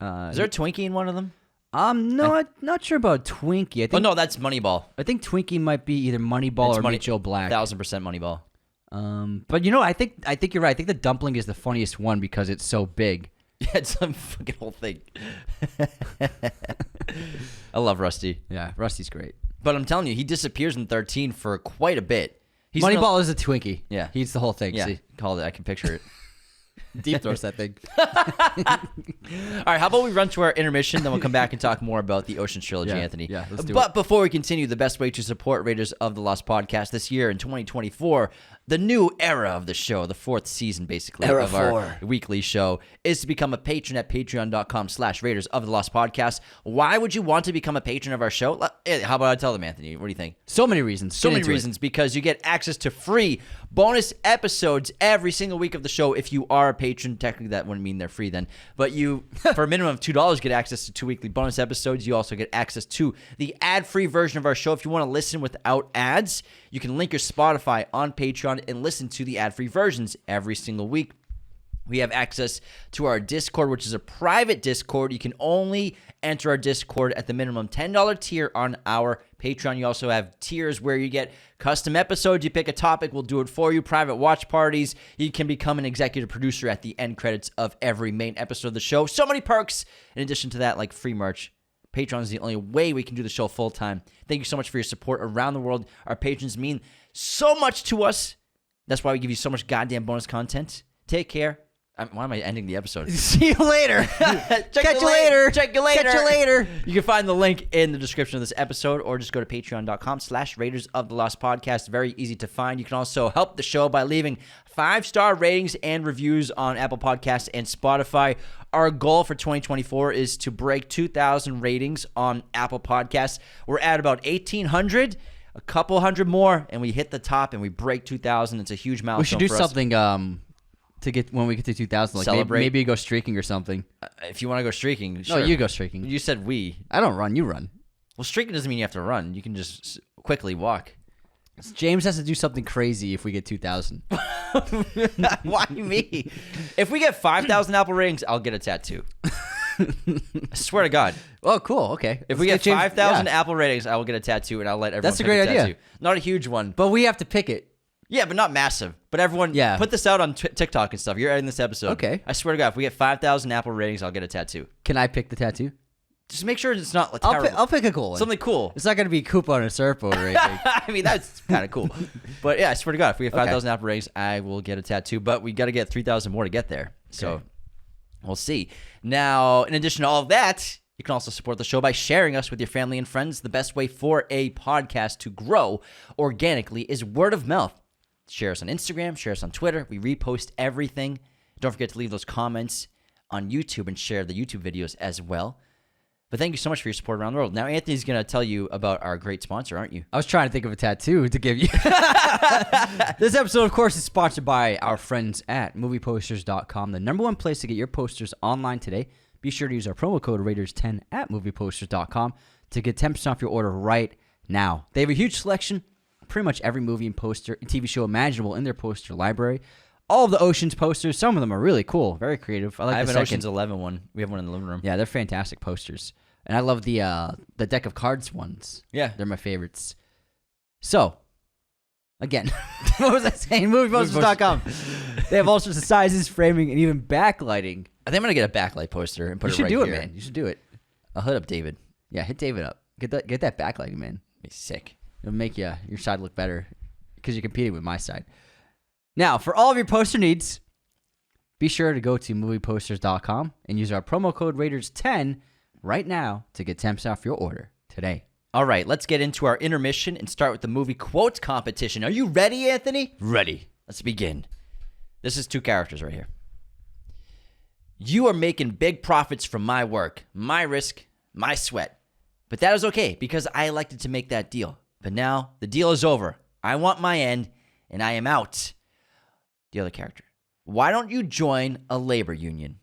Is there a Twinkie in one of them? No, I'm not sure about Twinkie. I think, Oh no, that's Moneyball. I think Twinkie might be either Moneyball It's or Money- Meet Joe Black. 1000% Moneyball. But I think you're right. I think the dumpling is the funniest one because it's so big. Yeah, it's some fucking whole thing. I love Rusty. Yeah, Rusty's great. But I'm telling you, he disappears in 13 for quite a bit. He's Moneyball is a Twinkie. Yeah. He eats the whole thing. Yeah, See? called it. I can picture it. Deep throats that thing. All right, how about we run to our intermission, then we'll come back and talk more about the Ocean's Trilogy, Yeah, Anthony. yeah, let's do But before we continue, the best way to support Raiders of the Lost podcast this year in 2024, the new era of the show, the 4th season basically Era of our 4. weekly show, is to become a patron at patreon.com/Raiders of the Lost podcast. Why would you want to become a patron of our show? How about I tell them, Anthony? What do you think? So many reasons. So Get many into it. reasons, because you get access to free bonus episodes every single week of the show. If you are a patron, technically that wouldn't mean they're free then, but you, for a minimum of $2, get access to 2 weekly bonus episodes. You also get access to the ad-free version of our show. If you want to listen without ads, you can link your Spotify on Patreon and listen to the ad-free versions every single week. We have access to our Discord, which is a private Discord. You can only enter our Discord at the minimum $10 tier on our Patreon. You also have tiers where you get custom episodes. You pick a topic, we'll do it for you. Private watch parties. You can become an executive producer at the end credits of every main episode of the show. So many perks. In addition to that, like free merch. Patreon is the only way we can do the show full time. Thank you so much for your support around the world. Our patrons mean so much to us. That's why we give you so much goddamn bonus content. Take care. Why am I ending the episode? See you later. Catch you later. Check you later. Catch you later. You can find the link in the description of this episode, or just go to patreon.com/Raiders of the Lost podcast. Very easy to find. You can also help the show by leaving 5-star ratings and reviews on Apple Podcasts and Spotify. Our goal for 2024 is to break 2,000 ratings on Apple Podcasts. We're at about 1,800. A couple hundred more, and we hit the top, and we break 2,000. It's a huge milestone. We should do for us. something to get when we get to 2000. Like Celebrate. maybe you go streaking or something. If you want to go streaking, sure. No, you go streaking. You said we. I don't run. You run. Well, streaking doesn't mean you have to run. You can just quickly walk. James has to do something crazy if we get 2,000. Why me? If we get 5,000 Apple ratings, I'll get a tattoo. I swear to God. Oh, cool. Okay. If we get 5,000 Apple ratings, I will get a tattoo, and I'll let everyone. That's a pick great idea. tattoo. Not a huge one, But we have to pick it. yeah, but not massive. But everyone, put this out on TikTok and stuff. You're editing this episode. Okay. I swear to God, if we get 5,000 Apple ratings, I'll get a tattoo. Can I pick the tattoo? Just make sure it's not terrible. I'll pick a cool one. Something cool. It's not going to be Koopa on a surfboard or anything. I mean, that's kind of cool. But yeah, I swear to God, if we get 5,000 Apple ratings, I will get a tattoo. But we got to get 3,000 more to get there. So we'll see. Now, in addition to all of that, you can also support the show by sharing us with your family and friends. The best way for a podcast to grow organically is word of mouth. Share us on Instagram, share us on Twitter. We repost everything. Don't forget to leave those comments on YouTube and share the YouTube videos as well. But thank you so much for your support around the world. Now, Anthony's going to tell you about our great sponsor, aren't you? I was trying to think of a tattoo to give you. This episode, of course, is sponsored by our friends at movieposters.com, the #1 place to get your posters online today. Be sure to use our promo code Raiders10 at movieposters.com to get 10% off your order right now. They have a huge selection, pretty much every movie and poster and TV show imaginable in their poster library. All of the Oceans posters, some of them are really cool, very creative. I have the an second. Ocean's 11 one. We have one in the living room. Yeah, they're fantastic posters. And I love the deck of cards ones. Yeah. They're my favorites. So, again, what was I saying? Movieposters.com. They have all sorts of sizes, framing, and even backlighting. I think I'm going to get a backlight poster and put You it should right do it, here. man. You should do it. I'll hit up David. Yeah, hit David up. Get that backlighting, man. Be sick. It'll make your side look better because you're competing with my side. Now, for all of your poster needs, be sure to go to movieposters.com and use our promo code Raiders10 right now to get 10% off your order today. All right, let's get into our intermission and start with the movie quotes competition. Are you ready, Anthony? Ready. Let's begin. This is 2 characters right here. You are making big profits from my work, my risk, my sweat. But that is okay because I elected to make that deal. But now the deal is over. I want my end and I am out. The other character. Why don't you join a labor union?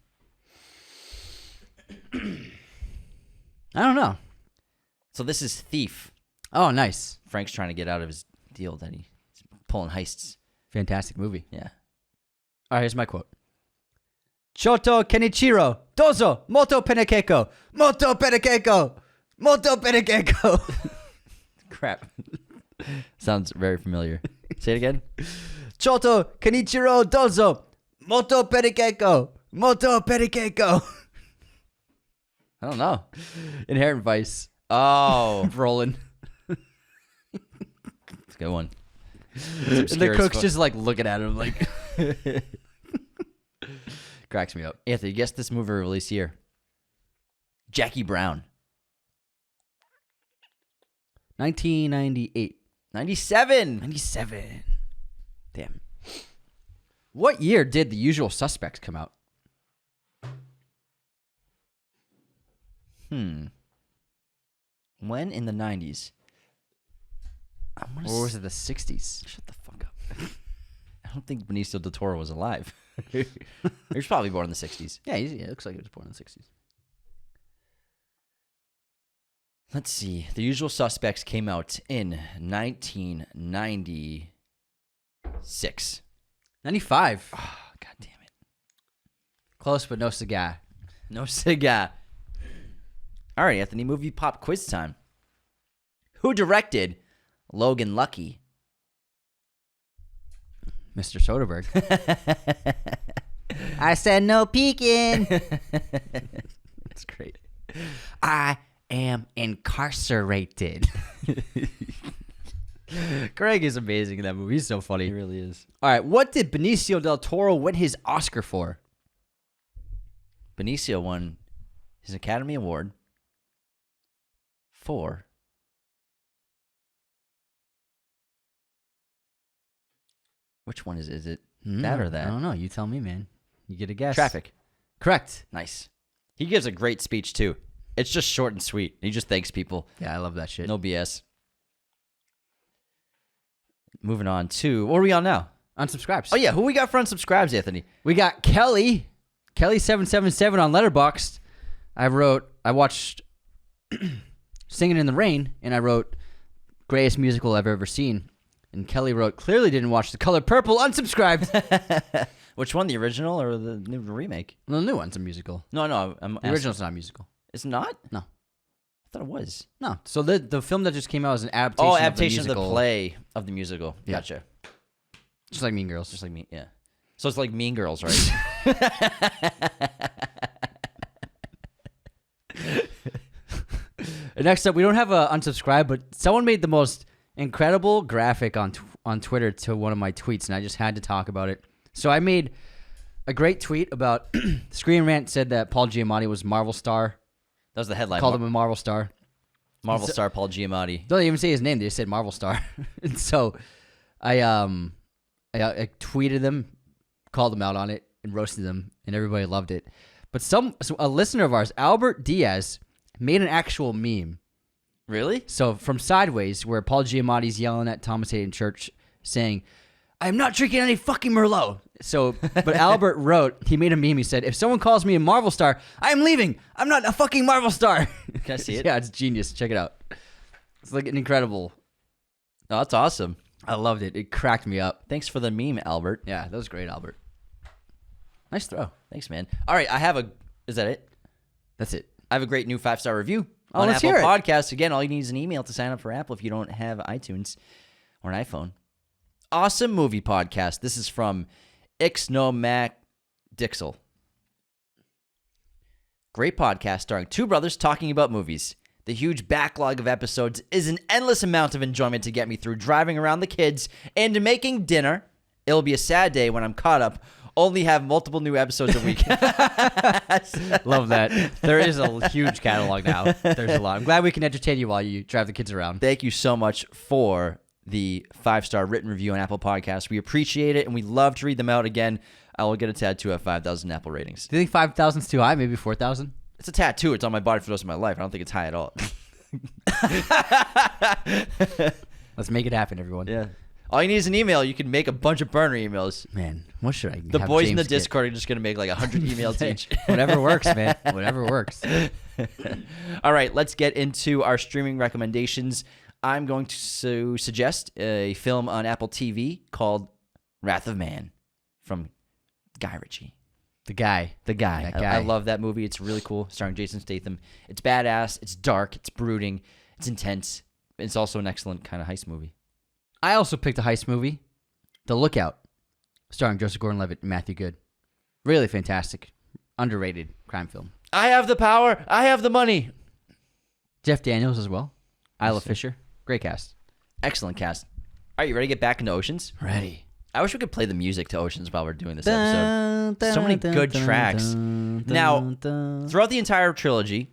I don't know. So this is Thief. Oh, nice. Frank's trying to get out of his deal that he's pulling heists. Fantastic movie. Yeah. All right, here's my quote. Choto Kenichiro, dozo, moto penekeko, moto penekeko, moto penekeko. Crap. Sounds very familiar. Say it again. Choto Kenichiro, dozo, moto penekeko, moto penekeko. I don't know. Inherent Vice. Oh. Rolling. It's a good one. And the cook's just like looking at him like cracks me up. Anthony, guess this movie release year. Jackie Brown. 1998. 97. 97. Damn. What year did The Usual Suspects come out? When in the 90s? Or was it the 60s? Shut the fuck up. I don't think Benicio del Toro was alive. He was probably born in the 60s. Yeah, it looks like he was born in the 60s. Let's see. The Usual Suspects came out in 1996. 95. Oh, God damn it. Close, but no cigar. No cigar. All right, Anthony, movie pop quiz time. Who directed Logan Lucky? Mr. Soderbergh. I said no peeking. That's great. I am incarcerated. Craig is amazing in that movie. He's so funny. He really is. All right, what did Benicio del Toro win his Oscar for? Benicio won his Academy Award for which one is it? Is it that or that? I don't know. You tell me, man. You get a guess. Traffic. Correct. Nice. He gives a great speech too. It's just short and sweet. He just thanks people. Yeah, I love that shit. No BS. Moving on to, what are we on now? Unsubscribes. Oh, yeah. Who we got for unsubscribes, Anthony? We got Kelly 777 on Letterboxd. I watched Singing in the Rain, and I wrote greatest musical I've ever seen. And Kelly wrote, clearly didn't watch The Color Purple, unsubscribed. Which one, the original or the new remake? The new one's a musical. No. The original's not a musical. It's not? No. I thought it was. No. So the film that just came out is an adaptation. Adaptation of the musical. play of the musical. Yeah. Gotcha. Just like Mean Girls. Just like me, yeah. So it's like Mean Girls, right? Next up, we don't have a unsubscribe, but someone made the most incredible graphic on Twitter to one of my tweets, and I just had to talk about it. So I made a great tweet about Screen Rant said that Paul Giamatti was Marvel star. That was the headline. Called him a Marvel star. Marvel star Paul Giamatti. Don't even say his name; they just said Marvel star. And so I tweeted them, called them out on it, and roasted them, and everybody loved it. But a listener of ours, Albert Diaz, made an actual meme. Really? So from Sideways, where Paul Giamatti's yelling at Thomas Hayden Church, saying, "I'm not drinking any fucking Merlot." So, but Albert he made a meme. He said, "If someone calls me a Marvel star, I'm leaving. I'm not a fucking Marvel star." Can I see it? Yeah, it's genius. Check it out. It's like an incredible. Oh, that's awesome. I loved it. It cracked me up. Thanks for the meme, Albert. Yeah, that was great, Albert. Nice throw. Thanks, man. All right, is that it? That's it. I have a great new 5-star review Oh, on let's Apple hear it. Podcasts. Again, all you need is an email to sign up for Apple if you don't have iTunes or an iPhone. Awesome movie podcast. This is from Ixnomac Dixel. Great podcast starring two brothers talking about movies. The huge backlog of episodes is an endless amount of enjoyment to get me through driving around the kids and making dinner. It'll be a sad day when I'm caught up. Only have multiple new episodes a week. Love that. There is a huge catalog now. There's a lot. I'm glad we can entertain you while you drive the kids around. Thank you so much for the 5-star written review on Apple Podcasts. We appreciate it, and we love to read them out. Again, I will get a tattoo at 5,000 Apple ratings. Do you think 5,000 is too high? Maybe 4,000? It's a tattoo. It's on my body for the rest of my life. I don't think it's high at all. Let's make it happen, everyone. Yeah. All you need is an email. You can make a bunch of burner emails. Man, what should I The have boys James in the get? Discord are just going to make like 100 emails each. Whatever works, man. Whatever works. All right, let's get into our streaming recommendations. I'm going to suggest a film on Apple TV called Wrath of Man from Guy Ritchie. The guy. That guy. I love that movie. It's really cool, starring Jason Statham. It's badass. It's dark. It's brooding. It's intense. It's also an excellent kind of heist movie. I also picked a heist movie, The Lookout, starring Joseph Gordon-Levitt and Matthew Good. Really fantastic, underrated crime film. I have the power. I have the money. Jeff Daniels as well. Isla Fisher. Great cast. Excellent cast. All right, you ready to get back into Oceans? Ready. I wish we could play the music to Oceans while we're doing this episode. So many good tracks. Now, throughout the entire trilogy,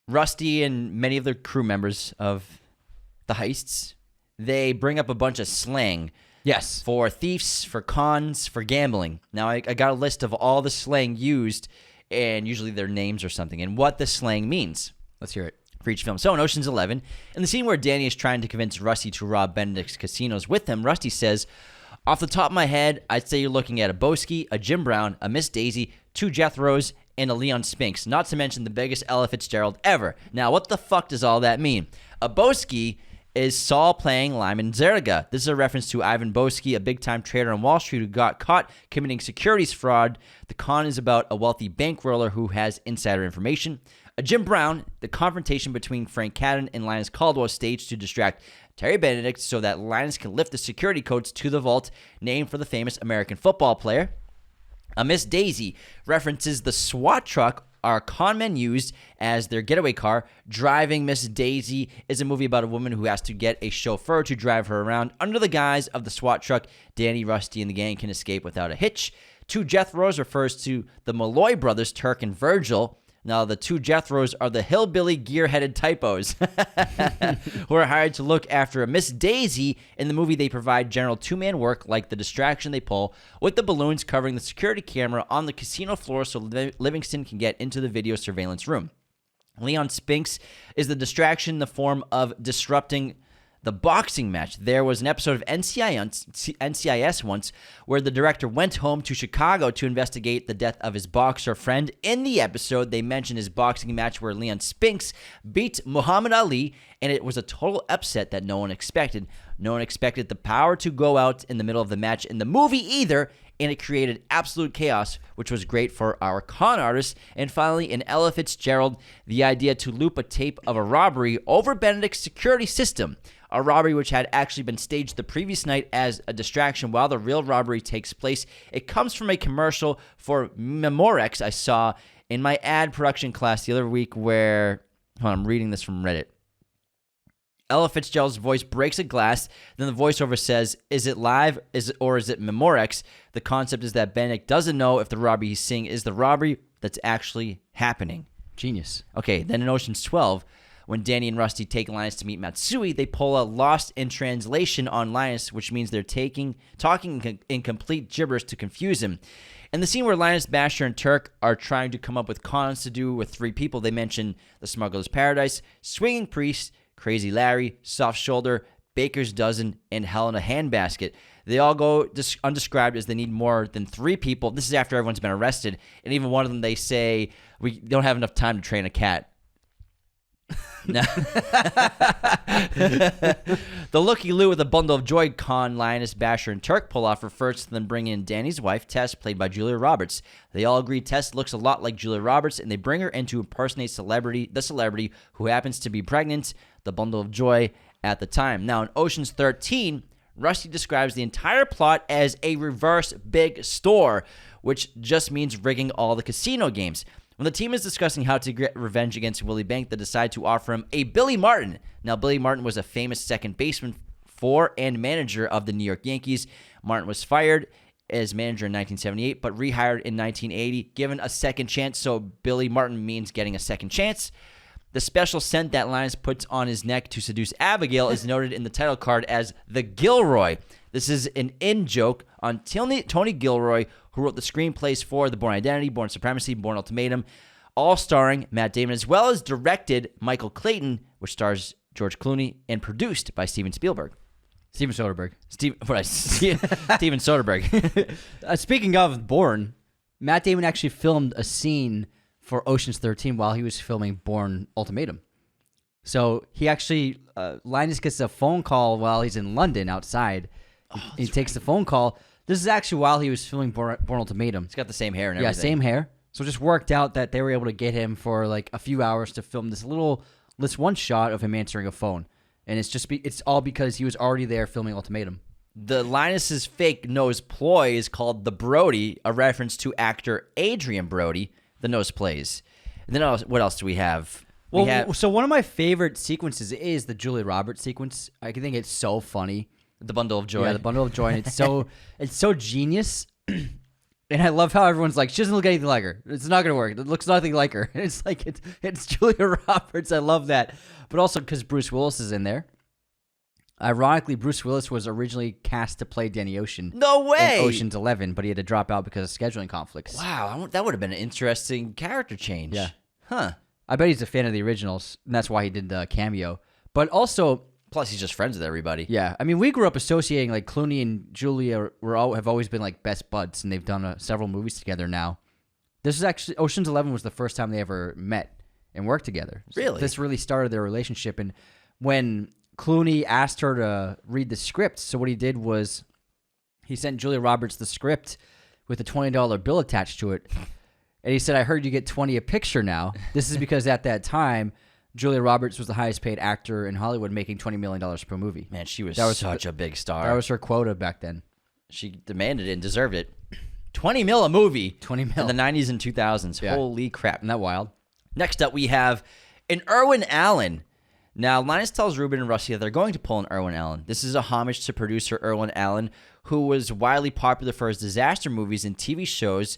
Rusty and many of the crew members of the heists, they bring up a bunch of slang. Yes. For thieves, for cons, for gambling. Now, I got a list of all the slang used, and usually their names or something, and what the slang means. Let's hear it. For each film. So in Ocean's 11, in the scene where Danny is trying to convince Rusty to rob Benedict's casinos with him, Rusty says, "Off the top of my head, I'd say you're looking at a Boski, a Jim Brown, a Miss Daisy, two Jethros, and a Leon Spinks, not to mention the biggest Ella Fitzgerald ever." Now, what the fuck does all that mean? A Boski is Saul playing Lyman Zerga. This is a reference to Ivan Boski, a big-time trader on Wall Street who got caught committing securities fraud. The con is about a wealthy bankroller who has insider information. A Jim Brown, the confrontation between Frank Cadden and Linus Caldwell staged to distract Terry Benedict so that Linus can lift the security codes to the vault, named for the famous American football player. A Miss Daisy references the SWAT truck our con men used as their getaway car. Driving Miss Daisy is a movie about a woman who has to get a chauffeur to drive her around under the guise of the SWAT truck. Danny, Rusty, and the gang can escape without a hitch. Two Jethros refers to the Malloy brothers, Turk and Virgil. Now, the two Jethros are the hillbilly gear-headed typos who are hired to look after a Miss Daisy. In the movie, they provide general two-man work like the distraction they pull with the balloons covering the security camera on the casino floor so Livingston can get into the video surveillance room. Leon Spinks is the distraction in the form of disrupting the boxing match. There was an episode of NCIS once where the director went home to Chicago to investigate the death of his boxer friend. In the episode, they mentioned his boxing match where Leon Spinks beat Muhammad Ali, and it was a total upset that no one expected. No one expected the power to go out in the middle of the match in the movie either, and it created absolute chaos, which was great for our con artists. And finally, in Ella Fitzgerald, the idea to loop a tape of a robbery over Benedict's security system, a robbery which had actually been staged the previous night as a distraction while the real robbery takes place. It comes from a commercial for Memorex I saw in my ad production class the other week where, I'm reading this from Reddit. Ella Fitzgerald's voice breaks a glass. Then the voiceover says, "Is it live? Is it Memorex?" The concept is that Benedict doesn't know if the robbery he's seeing is the robbery that's actually happening. Genius. Okay, then in Ocean's 12, when Danny and Rusty take Linus to meet Matsui, they pull a lost in translation on Linus, which means they're talking in complete gibberish to confuse him. In the scene where Linus, Basher, and Turk are trying to come up with cons to do with three people, they mention the Smuggler's Paradise, Swinging Priest, Crazy Larry, Soft Shoulder, Baker's Dozen, and Hell in a Handbasket. They all go undescribed as they need more than three people. This is after everyone's been arrested. And even one of them, they say, we don't have enough time to train a cat. The looky-loo with a bundle of joy con Linus, Basher, and Turk pull off refers to them bringing in Danny's wife, Tess, played by Julia Roberts. They all agree Tess looks a lot like Julia Roberts, and they bring her in to impersonate the celebrity who happens to be pregnant, the bundle of joy at the time. Now, in Ocean's 13, Rusty describes the entire plot as a reverse big store, which just means rigging all the casino games. When the team is discussing how to get revenge against Willie Bank, they decide to offer him a Billy Martin. Now, Billy Martin was a famous second baseman for and manager of the New York Yankees. Martin was fired as manager in 1978, but rehired in 1980, given a second chance. So Billy Martin means getting a second chance. The special scent that Linus puts on his neck to seduce Abigail is noted in the title card as the Gilroy. This is an in-joke on Tony Gilroy, who wrote the screenplays for The Bourne Identity, Bourne Supremacy, Bourne Ultimatum, all starring Matt Damon, as well as directed Michael Clayton, which stars George Clooney, and produced by Steven Spielberg. Steven Soderbergh. Steven Soderbergh. Speaking of Bourne, Matt Damon actually filmed a scene for Ocean's 13 while he was filming Bourne Ultimatum. So he actually, Linus gets a phone call while he's in London outside. He takes the phone call. This is actually while he was filming Bourne Ultimatum. He's got the same hair and everything. Yeah, same hair. So it just worked out that they were able to get him for like a few hours to film this one shot of him answering a phone. And it's all because he was already there filming Ultimatum. The Linus's fake nose ploy is called the Brody, a reference to actor Adrian Brody, the nose plays. And then what else do we have? So one of my favorite sequences is the Julia Roberts sequence. I think it's so funny. The bundle of joy. Yeah, the bundle of joy. And it's so genius. And I love how everyone's like, she doesn't look anything like her. It's not going to work. It looks nothing like her. And it's like, it's Julia Roberts. I love that. But also because Bruce Willis is in there. Ironically, Bruce Willis was originally cast to play Danny Ocean. No way! In Ocean's 11, but he had to drop out because of scheduling conflicts. Wow, that would have been an interesting character change. Yeah. Huh. I bet he's a fan of the originals, and that's why he did the cameo. But also... Plus, he's just friends with everybody. Yeah. I mean, we grew up associating, like, Clooney and Julia have always been, like, best buds, and they've done several movies together now. This is actually... Ocean's 11 was the first time they ever met and worked together. So really? This really started their relationship, and when Clooney asked her to read the script, so what he did was he sent Julia Roberts the script with a $20 bill attached to it, and he said, "I heard you get $20 a picture now." This is because at that time... Julia Roberts was the highest paid actor in Hollywood, making $20 million per movie. Man, she was such a big star. That was her quota back then. She demanded it and deserved it. $20 million a movie. 20 mil. In the 90s and 2000s. Yeah. Holy crap. Isn't that wild? Next up, we have an Irwin Allen. Now, Linus tells Ruben and Rusty that they're going to pull an Irwin Allen. This is a homage to producer Irwin Allen, who was widely popular for his disaster movies and TV shows.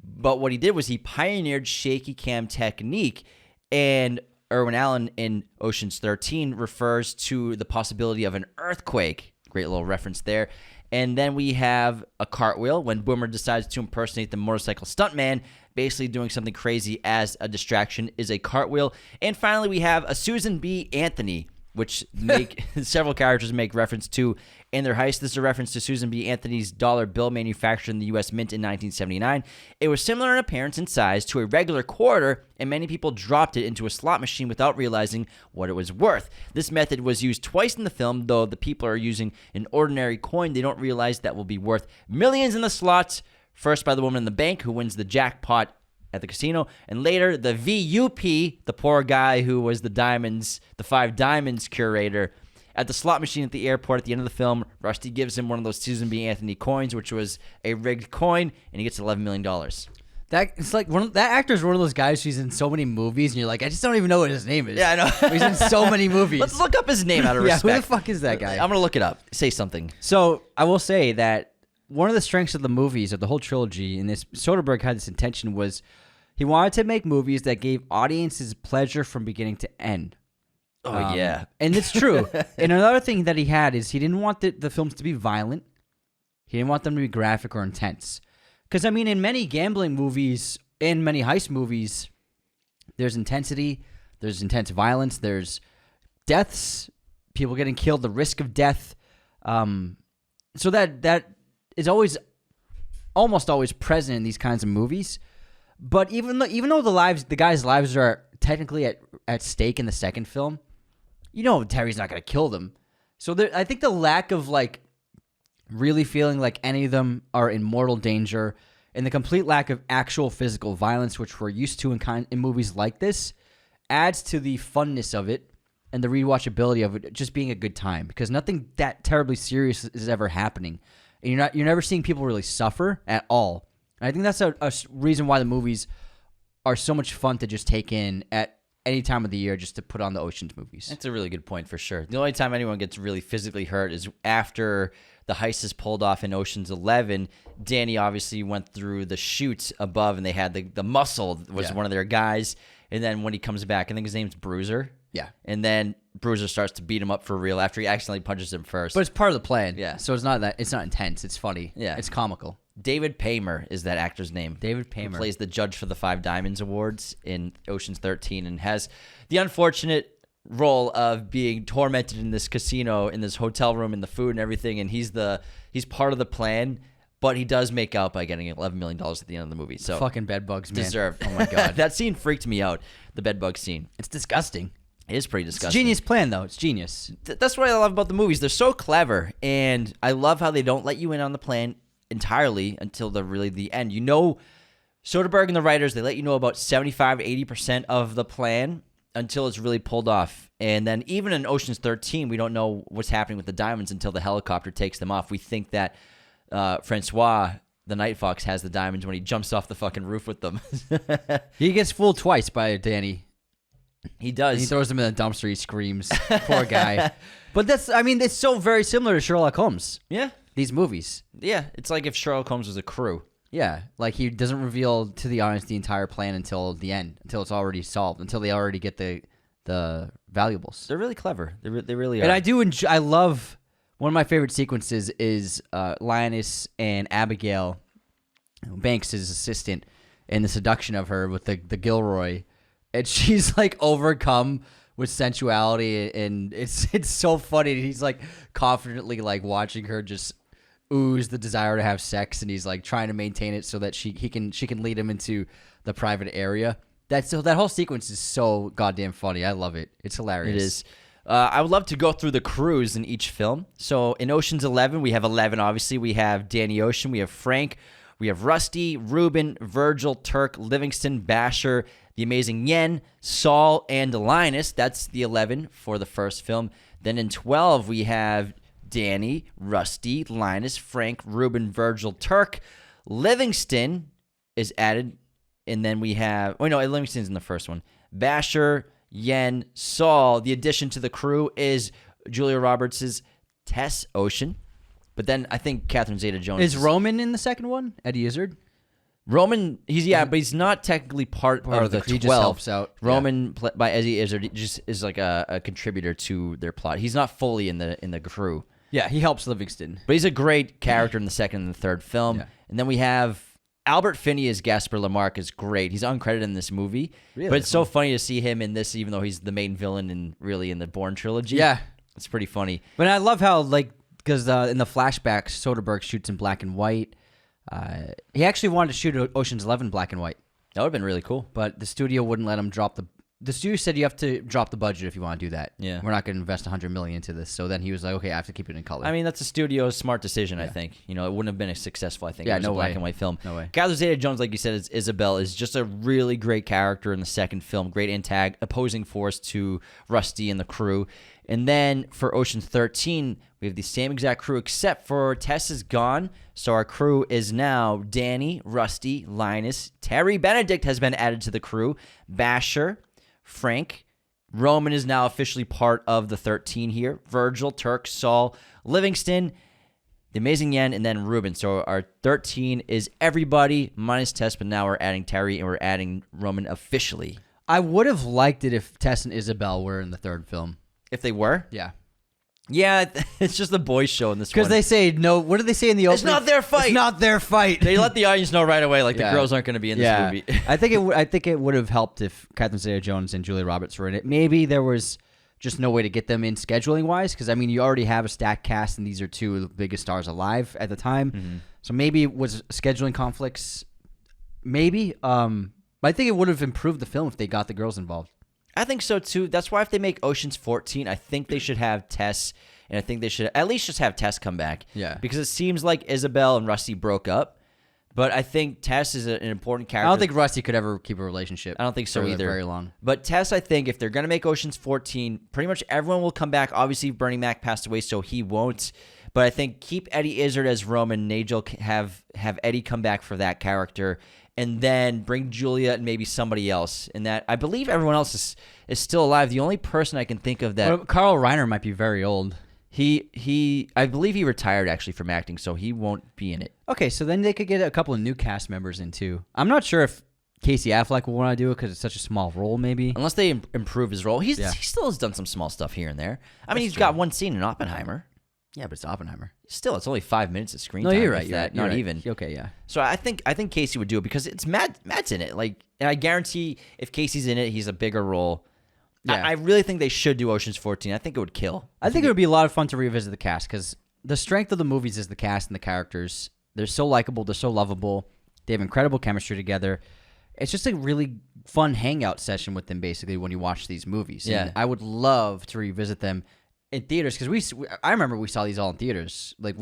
But what he did was he pioneered shaky cam technique, and Irwin Allen in Ocean's 13 refers to the possibility of an earthquake. Great little reference there. And then we have a cartwheel when Boomer decides to impersonate the motorcycle stuntman, basically doing something crazy as a distraction is a cartwheel. And finally, we have a Susan B. Anthony which make several characters make reference to in their heist. This is a reference to Susan B. Anthony's dollar bill manufactured in the U.S. Mint in 1979. It was similar in appearance and size to a regular quarter, and many people dropped it into a slot machine without realizing what it was worth. This method was used twice in the film, though the people are using an ordinary coin. They don't realize that will be worth millions in the slots, first by the woman in the bank who wins the jackpot at the casino, and later the VUP, the poor guy who was the five diamonds curator, at the slot machine at the airport. At the end of the film, Rusty gives him one of those Susan B. Anthony coins, which was a rigged coin, and he gets $11 million. It's like that actor's one of those guys who's in so many movies, and you're like, I just don't even know what his name is. Yeah, I know. He's in so many movies. Let's look up his name out of Yeah, respect. who the fuck is that guy? I'm going to look it up. Say something. So I will say that one of the strengths of the movies, of the whole trilogy, and this Soderbergh had this intention, was he wanted to make movies that gave audiences pleasure from beginning to end. Oh, yeah. And it's true. And another thing that he had is he didn't want the films to be violent. He didn't want them to be graphic or intense. Because, I mean, in many gambling movies, in many heist movies, there's intensity, there's intense violence, there's deaths, people getting killed, the risk of death. So that is almost always present in these kinds of movies. But even though the guys' lives are technically at stake in the second film, you know Terry's not going to kill them. So I think the lack of like really feeling like any of them are in mortal danger, and the complete lack of actual physical violence, which we're used to in movies like this, adds to the funness of it and the rewatchability of it just being a good time, because nothing that terribly serious is ever happening, and you're never seeing people really suffer at all. And I think that's a reason why the movies are so much fun to just take in at any time of the year, just to put on the Ocean's movies. That's a really good point for sure. The only time anyone gets really physically hurt is after the heist is pulled off in Ocean's 11. Danny obviously went through the chute above, and they had the muscle was one of their guys. And then when he comes back, I think his name's Bruiser. Yeah. And then Bruiser starts to beat him up for real after he accidentally punches him first. But it's part of the plan. Yeah. So it's not intense. It's funny. Yeah. It's comical. David Paymer is that actor's name. David Who Paymer plays the judge for the Five Diamonds Awards in Ocean's 13 and has the unfortunate role of being tormented in this casino, in this hotel room, and the food and everything. And he's part of the plan, but he does make out by getting $11 million at the end of the movie. So fucking bedbugs, man. Deserved. Oh my god, that scene freaked me out. The bedbug scene. it's disgusting. It is pretty It's a disgusting. genius plan, though. It's genius. That's what I love about the movies. They're so clever, and I love how they don't let you in on the plan entirely until the end. You know, Soderbergh and the writers, they let you know about 75 to 80% of the plan until it's really pulled off. And then even in Ocean's 13, we don't know what's happening with the diamonds until the helicopter takes them off. We think that Francois, the Night Fox, has the diamonds when he jumps off the fucking roof with them. He gets fooled twice by Danny. He does. And he throws them in the dumpster. He screams. Poor guy. But it's so very similar to Sherlock Holmes. Yeah. These movies. Yeah. It's like if Sherlock Holmes was a crew. Yeah, like he doesn't reveal to the audience the entire plan until the end, until it's already solved, until they already get the valuables. They're really clever. They really are. And I do enjoy. I love one of my favorite sequences is Lioness and Abigail, Banks' assistant, and the seduction of her with the Gilroy, and she's like overcome with sensuality, and it's so funny. He's like confidently like watching her just ooze the desire to have sex, and he's like trying to maintain it so that she can lead him into the private area. That whole sequence is so goddamn funny. I love it. It's hilarious. It is. I would love to go through the crews in each film. So in Ocean's 11, we have 11, obviously. We have Danny Ocean. We have Frank. We have Rusty, Ruben, Virgil, Turk, Livingston, Basher, the amazing Yen, Saul, and Linus. That's the 11 for the first film. Then in 12, we have Danny, Rusty, Linus, Frank, Ruben, Virgil, Turk. Livingston is added. And then we have... Oh, no, Livingston's in the first one. Basher, Yen, Saul. The addition to the crew is Julia Roberts' Tess Ocean. But then I think Catherine Zeta-Jones... Is Roman in the second one? Eddie Izzard? Roman, but he's not technically part of the 12. He just helps out. Roman, by Eddie Izzard, just is like a contributor to their plot. He's not fully in the crew. Yeah, he helps Livingston. But he's a great character in the second and the third film. Yeah. And then we have Albert Finney as Gaspar Lamarck is great. He's uncredited in this movie, Really? but it's so funny to see him in this, even though he's the main villain in the Bourne trilogy. Yeah. It's pretty funny. But I love how, because in the flashbacks, Soderbergh shoots in black and white. He actually wanted to shoot Ocean's 11 black and white, That would have been really cool. but the studio wouldn't let him drop the studio said you have to drop the budget if you want to do that. Yeah. We're not going to invest $100 million into this. So then he was like, okay, I have to keep it in color. I mean, that's a studio's smart decision, I think. It wouldn't have been as successful, I think. Yeah, It was no a black way. and white film. No way. Catherine Zeta-Jones, like you said, is Isabel, is just a really great character in the second film. Great opposing force to Rusty and the crew. And then for Ocean's 13, we have the same exact crew, except for Tess is gone. So our crew is now Danny, Rusty, Linus. Terry Benedict has been added to the crew. Basher, Frank. Roman is now officially part of the 13 here. Virgil, Turk, Saul, Livingston, the Amazing Yen, and then Ruben. So our 13 is everybody minus Tess, but now we're adding Terry and we're adding Roman officially. I would have liked it if Tess and Isabel were in the third film. If they were? Yeah. Yeah, it's just the boys' show in this one. Because they say no. What do they say in the opening? It's not their fight. It's not their fight. They let the audience know right away, like Yeah. the girls aren't going to be in this movie. I think it would have helped if Catherine Zeta-Jones and Julia Roberts were in it. Maybe there was just no way to get them in scheduling wise, because I mean you already have a stacked cast, and these are two of the biggest stars alive at the time. Mm-hmm. So maybe it was scheduling conflicts. Maybe. But I think it would have improved the film if they got the girls involved. I think so too. That's why if they make Ocean's 14, I think they should have Tess, and I think they should at least just have Tess come back. Yeah. Because it seems like Isabel and Rusty broke up, but I think Tess is an important character. I don't think Rusty could ever keep a relationship. I don't think so for either. Very long. But Tess, I think if they're going to make Ocean's 14, pretty much everyone will come back. Obviously, Bernie Mac passed away, so he won't. But I think keep Eddie Izzard as Roman. Nigel have Eddie come back for that character. And then bring Julia and maybe somebody else. And that I believe everyone else is still alive. The only person I can think of that Well, Carl Reiner might be very old. I believe he retired actually from acting, so he won't be in it. Okay, so then they could get a couple of new cast members in too. I'm not sure if Casey Affleck will want to do it because it's such a small role, maybe. Unless they improve his role. He Yeah. still has done some small stuff here and there. I mean, That's he's got one scene in Oppenheimer. Yeah, but it's Oppenheimer. Still, it's only 5 minutes of screen No, time. you're right. if You're that, right. You're not right. even. Okay, yeah. So I think Casey would do it because it's Matt's in it. Like, and I guarantee if Casey's in it, he's a bigger role. Yeah. I really think they should do Ocean's 14. I think it would kill. I think it would be a lot of fun to revisit the cast because the strength of the movies is the cast and the characters. They're so likable. They're so lovable. They have incredible chemistry together. It's just a really fun hangout session with them, basically, when you watch these movies. Yeah. And I would love to revisit them in theaters because I remember we saw these all in theaters. Like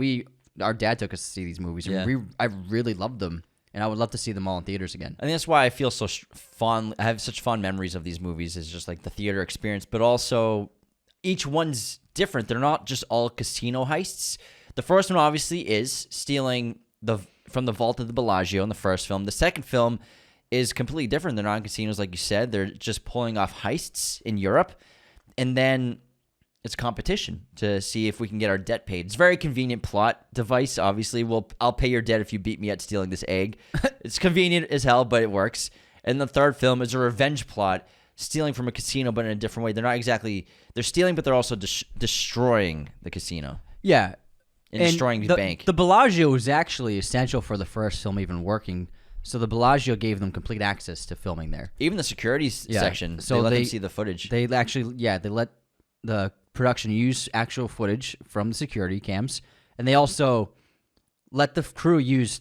our dad took us to see these movies, and Yeah. I really loved them, and I would love to see them all in theaters again. I think that's why I feel so fond. I have such fond memories of these movies. Is just like the theater experience, but also each one's different. They're not just all casino heists. The first one obviously is stealing from the vault of the Bellagio in the first film. The second film is completely different. They're not casinos, like you said. They're just pulling off heists in Europe, and then it's competition to see if we can get our debt paid. It's a very convenient plot device. Obviously, I'll pay your debt if you beat me at stealing this egg. It's convenient as hell, but it works. And the third film is a revenge plot, stealing from a casino, but in a different way. They're stealing, but they're also destroying the casino Yeah. and destroying the bank. The Bellagio was actually essential for the first film even working. So the Bellagio gave them complete access to filming there. Even the security section, So they let them see the footage. They actually, they let the production use actual footage from the security cams, and they also let the crew use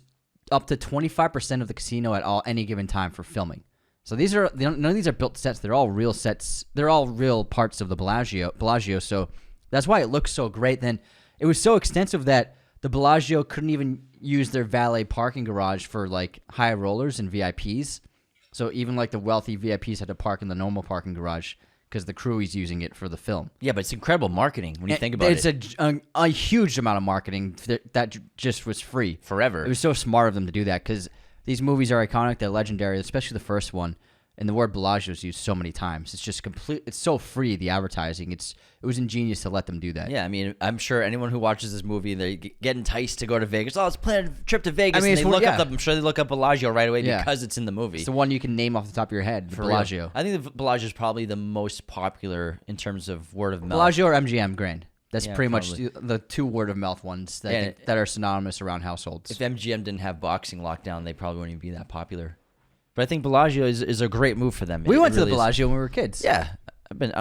up to 25% of the casino at any given time for filming. So none of these are built sets. They're all real sets. They're all real parts of the Bellagio. So that's why it looks so great. Then it was so extensive that the Bellagio couldn't even use their valet parking garage for like high rollers and VIPs. So even like the wealthy VIPs had to park in the normal parking garage because the crew is using it for the film. Yeah, but it's incredible marketing when you think about it. It's a huge amount of marketing that just was free. Forever. It was so smart of them to do that because these movies are iconic. They're legendary, especially the first one. And the word Bellagio is used so many times. It's just complete. It's so free, the advertising. It was ingenious to let them do that. Yeah, I mean, I'm sure anyone who watches this movie, they get enticed to go to Vegas. Oh, let's plan a trip to Vegas. I mean, I'm sure they look up Bellagio right away because it's in the movie. It's the one you can name off the top of your head, the For Bellagio. real. I think the Bellagio is probably the most popular in terms of word of mouth. Bellagio or MGM Grand? That's Yeah, pretty probably. much the two word of mouth ones that, Yeah, that are synonymous around households. If MGM didn't have boxing lockdown, they probably wouldn't even be that popular. But I think Bellagio is a great move for them. We It went to the really is. Bellagio when we were kids. Yeah, I've been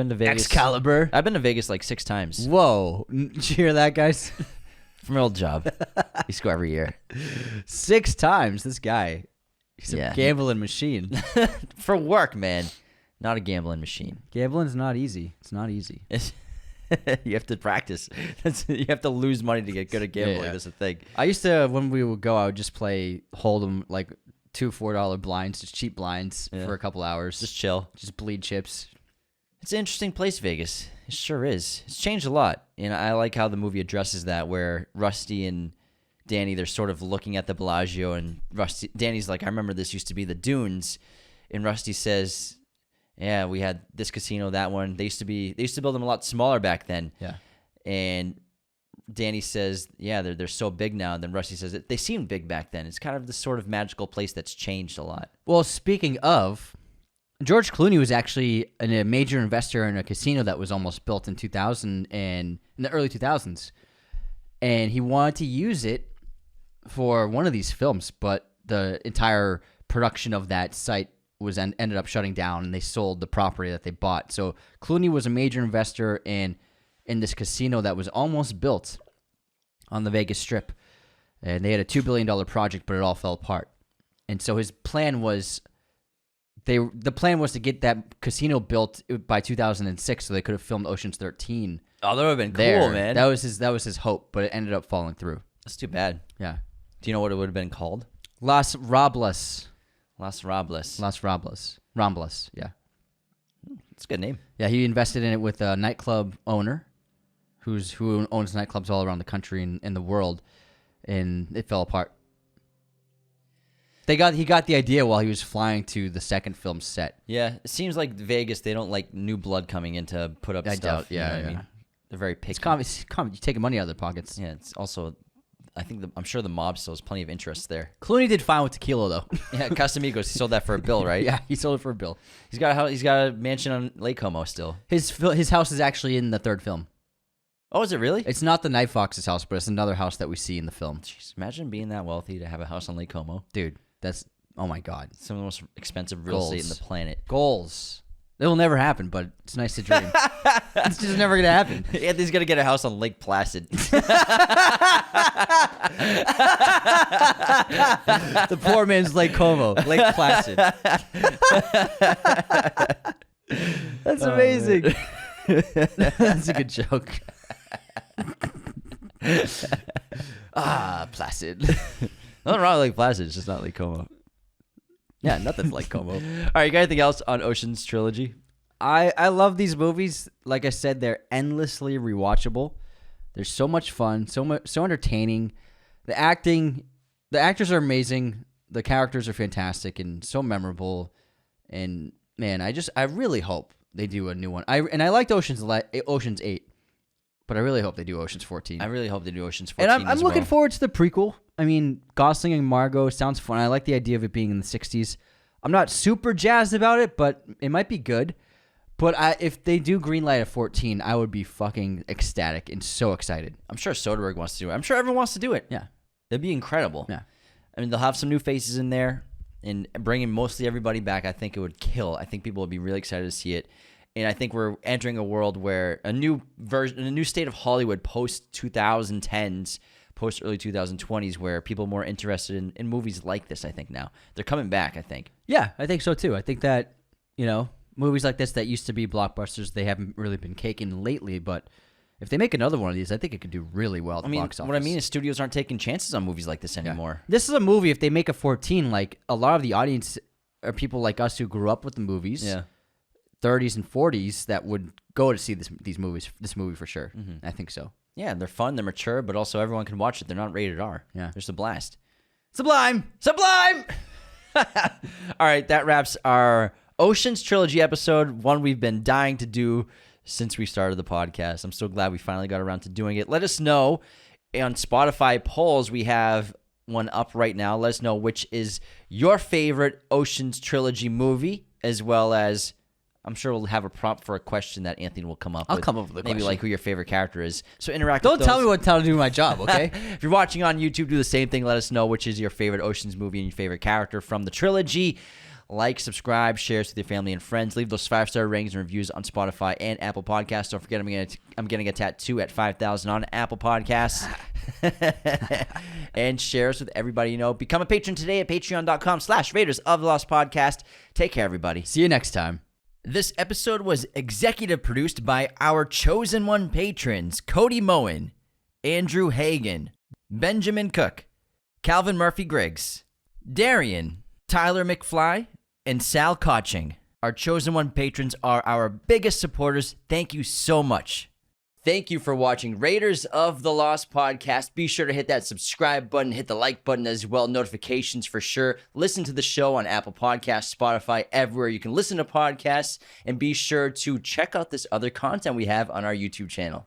to Vegas. Excalibur. I've been to Vegas like 6 times Whoa. Did you hear that, guys? from my old job. I used to go every year 6 times. This guy. He's a Yeah. gambling machine. for work, man. Not a gambling machine. Gambling's not easy. It's not easy. You have to practice. You have to lose money to get good at gambling. Yeah. That's the thing. I used to, when we would go, I would just play Hold'em, like $2 $4 blinds, just cheap blinds Yeah. for a couple hours. Just chill. Just bleed chips. It's an interesting place, Vegas. It sure is. It's changed a lot. And I like how the movie addresses that, where Rusty and Danny, they're sort of looking at the Bellagio, and Danny's like, I remember this used to be the Dunes. And Rusty says, yeah, we had this casino, that one. They used to build them a lot smaller back then. Yeah. And Danny says, yeah, they're so big now. And then Rusty says, they seemed big back then. It's kind of this sort of magical place that's changed a lot. Well, speaking of, George Clooney was actually a major investor in a casino that was almost built in 2000 and in the early 2000s. And he wanted to use it for one of these films, but the entire production of that site was ended up shutting down, and they sold the property that they bought. So Clooney was a major investor in this casino that was almost built on the Vegas Strip, and they had a $2 billion project, but it all fell apart. And so his plan was the plan was to get that casino built by 2006, so they could have filmed Ocean's 13. Oh, that would have been there. cool, man. That was his hope, but it ended up falling through. That's too bad. Yeah. Do you know what it would have been called? Las Robles. Las Robles. Ramblas. Yeah. That's a good name. Yeah, he invested in it with a nightclub owner who owns nightclubs all around the country and the world, and it fell apart. He got the idea while he was flying to the second film set. Yeah, it seems like Vegas, they don't like new blood coming in to put up I stuff. doubt- yeah, you know what yeah. I mean? They're very picky. It's you're taking money out of their pockets. Yeah, it's also, I'm sure the mob still has plenty of interest there. Clooney did fine with tequila though. Yeah, Casamigos, he sold that for a bill, right? Yeah, he sold it for a bill. He's got a mansion on Lake Como still. His house is actually in the third film. Oh, is it really? It's not the Night Fox's house, but it's another house that we see in the film. Jeez, imagine being that wealthy to have a house on Lake Como. Dude, that's, oh my God. Some of the most expensive real estate in the planet. Goals. It will never happen, but it's nice to dream. It's just never going to happen. Anthony's gonna get a house on Lake Placid. The poor man's Lake Como, Lake Placid. That's amazing. That's a good joke. Placid. Nothing wrong with Lake Placid. It's just not Lake Como. Yeah, nothing's Lake Como. All right, you got anything else on Ocean's trilogy? I love these movies. Like I said, they're endlessly rewatchable. They're so much fun, so entertaining. The actors are amazing. The characters are fantastic and so memorable. And man, I really hope they do a new one. I liked Ocean's 8, but I really hope they do Ocean's 14. I really hope they do Ocean's 14 And I'm as looking well. forward to the prequel. I mean, Gosling and Margot sounds fun. I like the idea of it being in the 60s. I'm not super jazzed about it, but it might be good. But if they do greenlight at 14, I would be fucking ecstatic and so excited. I'm sure Soderbergh wants to do it. I'm sure everyone wants to do it. Yeah. It'd be incredible. Yeah. I mean, they'll have some new faces in there and bringing mostly everybody back. I think it would kill. I think people would be really excited to see it. And I think we're entering a world where a new state of Hollywood post 2010s, post early 2020s, where people are more interested in movies like this. I think now they're coming back. I think. Yeah, I think so too. I think that, movies like this that used to be blockbusters, they haven't really been caking lately, but if they make another one of these, I think it could do really well at the box office. What I mean is studios aren't taking chances on movies like this anymore. This is a movie, if they make a 14, like a lot of the audience are people like us who grew up with the movies, Yeah. 30s and 40s, that would go to see this movie for sure. Mm-hmm. I think so. Yeah, they're fun, they're mature, but also everyone can watch it. They're not rated R. Yeah. There's a blast. Sublime! Sublime! All right, that wraps our Ocean's Trilogy episode, one we've been dying to do since we started the podcast. I'm so glad we finally got around to doing it. Let us know on Spotify polls. We have one up right now. Let us know which is your favorite Ocean's Trilogy movie, as well as I'm sure we'll have a prompt for a question that Anthony will come up with. I'll come up with a maybe question. like who your favorite character is. So interact Don't with those. tell me how to do my job, okay? If you're watching on YouTube, do the same thing. Let us know which is your favorite Oceans movie and your favorite character from the trilogy. Like, subscribe, share with your family and friends. Leave those 5-star ratings and reviews on Spotify and Apple Podcasts. Don't forget, I'm getting a tattoo at 5,000 on Apple Podcasts. And share us with everybody you know. Become a patron today at patreon.com/Raiders of the Lost Podcast. Take care, everybody. See you next time. This episode was executive produced by our chosen one patrons, Cody Moen, Andrew Hagan, Benjamin Cook, Calvin Murphy Griggs, Darian, Tyler McFly, and Sal Koching. Our chosen one patrons are our biggest supporters. Thank you so much. Thank you for watching Raiders of the Lost Podcast. Be sure to hit that subscribe button, hit the like button as well, notifications for sure. Listen to the show on Apple Podcasts, Spotify, everywhere you can listen to podcasts, and be sure to check out this other content we have on our YouTube channel.